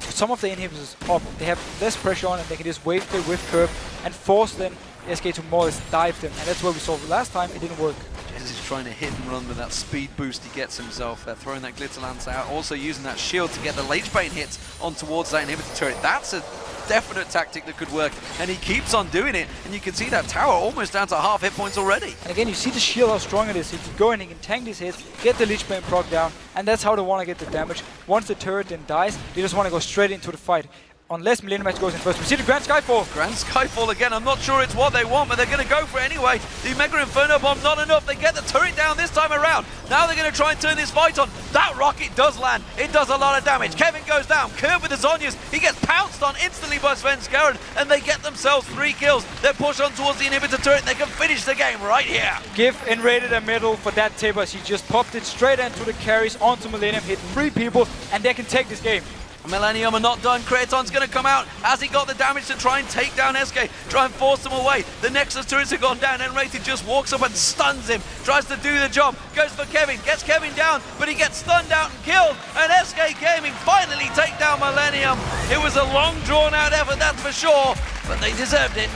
S5: some of the inhibitors up, they have less pressure on, and they can just wave play with curve and force then SK to more or less dive them. And that's what we saw last time. It didn't work.
S4: Jez is trying to hit and run with that speed boost he gets himself. They're throwing that Glitter Lance out, also using that shield to get the late bane hits on towards that inhibitor turret. That's a definite tactic that could work, and he keeps on doing it, and you can see that tower almost down to half hit points already.
S5: And again, you see the shield, how strong it is. He can go in, he can tank these hits, get the Lich Bane proc down, and that's how they want to get the damage. Once the turret then dies, they just want to go straight into the fight. Unless Millennium Match goes in first. We see the Grand Skyfall.
S4: Grand Skyfall again. I'm not sure it's what they want, but they're going to go for it anyway. The Mega Inferno Bomb, not enough. They get the turret down this time around. Now they're going to try and turn this fight on. That rocket does land. It does a lot of damage. Kevin goes down. Kurt with the Zhonya's. He gets pounced on instantly by Svenskeren, and they get themselves 3 kills. They push on towards the inhibitor turret, and they can finish the game right here.
S5: Give Enrated a medal for that tip as he just popped it straight into the carries onto Millennium, hit 3 people, and they can take this game.
S4: Millennium are not done. Kraton's going to come out. Has he got the damage to try and take down SK? Try and force them away. The Nexus turrets have gone down. Enrated just walks up and stuns him. Tries to do the job. Goes for Kevin. Gets Kevin down, but he gets stunned out and killed. And SK Gaming finally take down Millennium. It was a long, drawn-out effort, that's for sure, but they deserved it.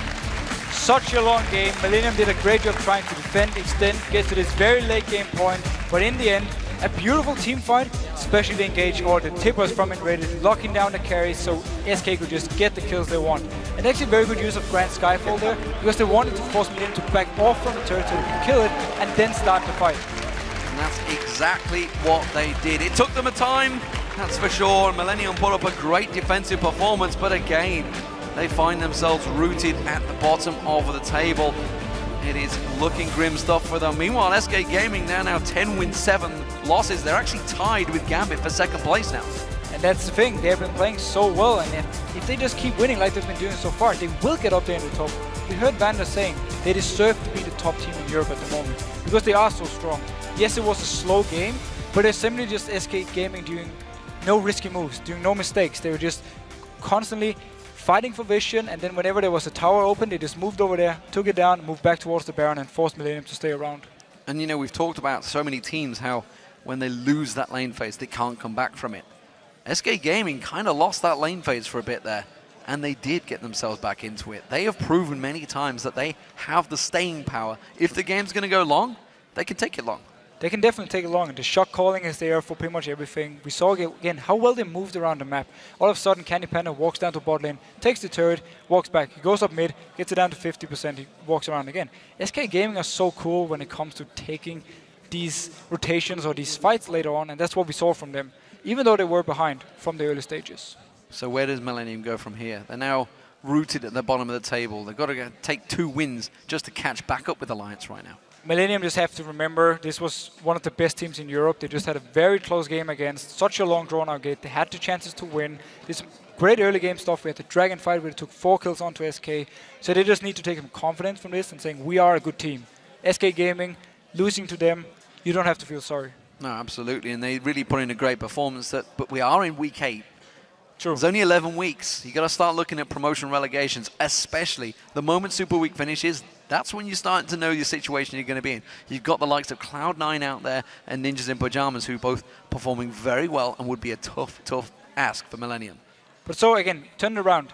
S5: Such a long game. Millennium did a great job trying to defend, extend, get to this very late game point, but in the end, a beautiful team fight, especially the engage or the tippers from Enrated, locking down the carries so SK could just get the kills they want. And actually very good use of Grand Skyfall there, because they wanted to force Millennium to back off from the turret so they could kill it and then start the fight.
S4: And that's exactly what they did. It took them a time, that's for sure, and Millennium put up a great defensive performance, but again, they find themselves rooted at the bottom of the table. It is looking grim stuff for them. Meanwhile, SK Gaming, they're now 10 wins, 7 losses. They're actually tied with Gambit for 2nd place now.
S5: And that's the thing, they have been playing so well, and if they just keep winning like they've been doing so far, they will get up there in the top. We heard Vander saying they deserve to be the top team in Europe at the moment, because they are so strong. Yes, it was a slow game, but they're simply just SK Gaming doing no risky moves, doing no mistakes. They were just constantly fighting for vision, and then whenever there was a tower open, they just moved over there, took it down, moved back towards the Baron, and forced Millennium to stay around.
S4: And you know, we've talked about so many teams how when they lose that lane phase, they can't come back from it. SK Gaming kind of lost that lane phase for a bit there, and they did get themselves back into it. They have proven many times that they have the staying power. If the game's going to go long, they can take it long.
S5: They can definitely take it long, and the shot calling is there for pretty much everything. We saw again how well they moved around the map. All of a sudden, Candy Panda walks down to bot lane, takes the turret, walks back. He goes up mid, gets it down to 50%, he walks around again. SK Gaming are so cool when it comes to taking these rotations or these fights later on, and that's what we saw from them, even though they were behind from the early stages.
S4: So where does Millennium go from here? They're now rooted at the bottom of the table. They've got to take 2 wins just to catch back up with Alliance right now.
S5: Millennium just have to remember this was one of the best teams in Europe. They just had a very close game against such a long drawn out game. They had the chances to win. There's some great early game stuff. We had the Dragon fight where they took 4 kills onto SK. So they just need to take some confidence from this and saying, we are a good team. SK Gaming, losing to them, you don't have to feel sorry.
S4: No, absolutely. And they really put in a great performance. But we are in week 8.
S5: True.
S4: There's only 11 weeks. You got to start looking at promotion relegations, especially the moment Super Week finishes. That's when you start to know your situation you're going to be in. You've got the likes of Cloud9 out there and Ninjas in Pajamas, who both performing very well and would be a tough, tough ask for Millennium.
S5: But so again, turn it around.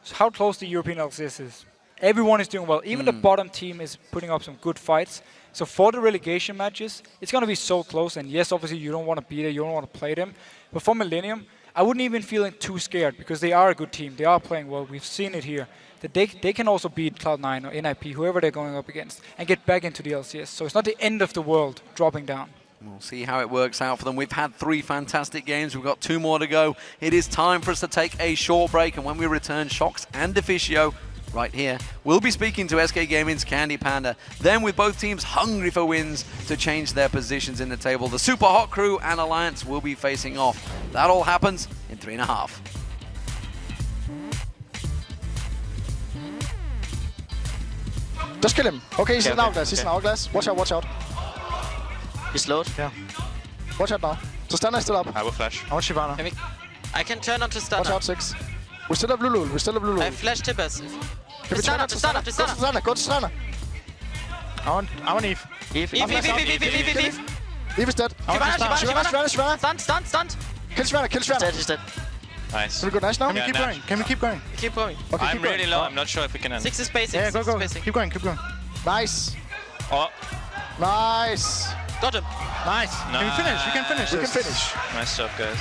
S5: So how close the European LCS is. Everyone is doing well. Even the bottom team is putting up some good fights. So for the relegation matches, it's going to be so close. And yes, obviously you don't want to be there, you don't want to play them. But for Millennium, I wouldn't even feel too scared because they are a good team. They are playing well. We've seen it here. That they can also beat Cloud9 or NIP, whoever they're going up against, and get back into the LCS. So it's not the end of the world dropping down.
S4: We'll see how it works out for them. We've had 3 fantastic games. We've got 2 more to go. It is time for us to take a short break. And when we return, Shox and Deficio right here. We'll be speaking to SK Gaming's Candy Panda. Then with both teams hungry for wins to change their positions in the table, the Super Hot Crew and Alliance will be facing off. That all happens in 3.5.
S3: Just kill him. Okay, he's in hourglass. He's in hourglass. Watch out, watch out.
S10: He's slowed.
S3: Yeah. Watch out now. Tristana is still up.
S11: I will flash.
S3: I want Shyvana.
S10: I can turn on Tristana.
S3: Watch out, 6. We still have Lulu. We still have Lulu.
S10: I have flash tippers.
S3: Tristana. Go Tristana. I want Eve.
S10: Eve.
S3: Eve is dead. Shyvana.
S10: Stunned.
S3: Kill Shyvana.
S10: He's dead.
S11: Nice.
S3: Can we go nice now?
S11: Yeah,
S3: Keep going. Can we keep going?
S10: Keep going.
S3: Okay,
S11: I'm
S3: keep going.
S11: really low. I'm not sure if we can end.
S10: 6 is spacing.
S3: Yeah, go.
S10: Spacing.
S3: Keep going. Nice.
S11: Oh,
S3: Nice.
S10: Got him.
S3: Nice. Can we finish? We can finish.
S11: nice job, guys.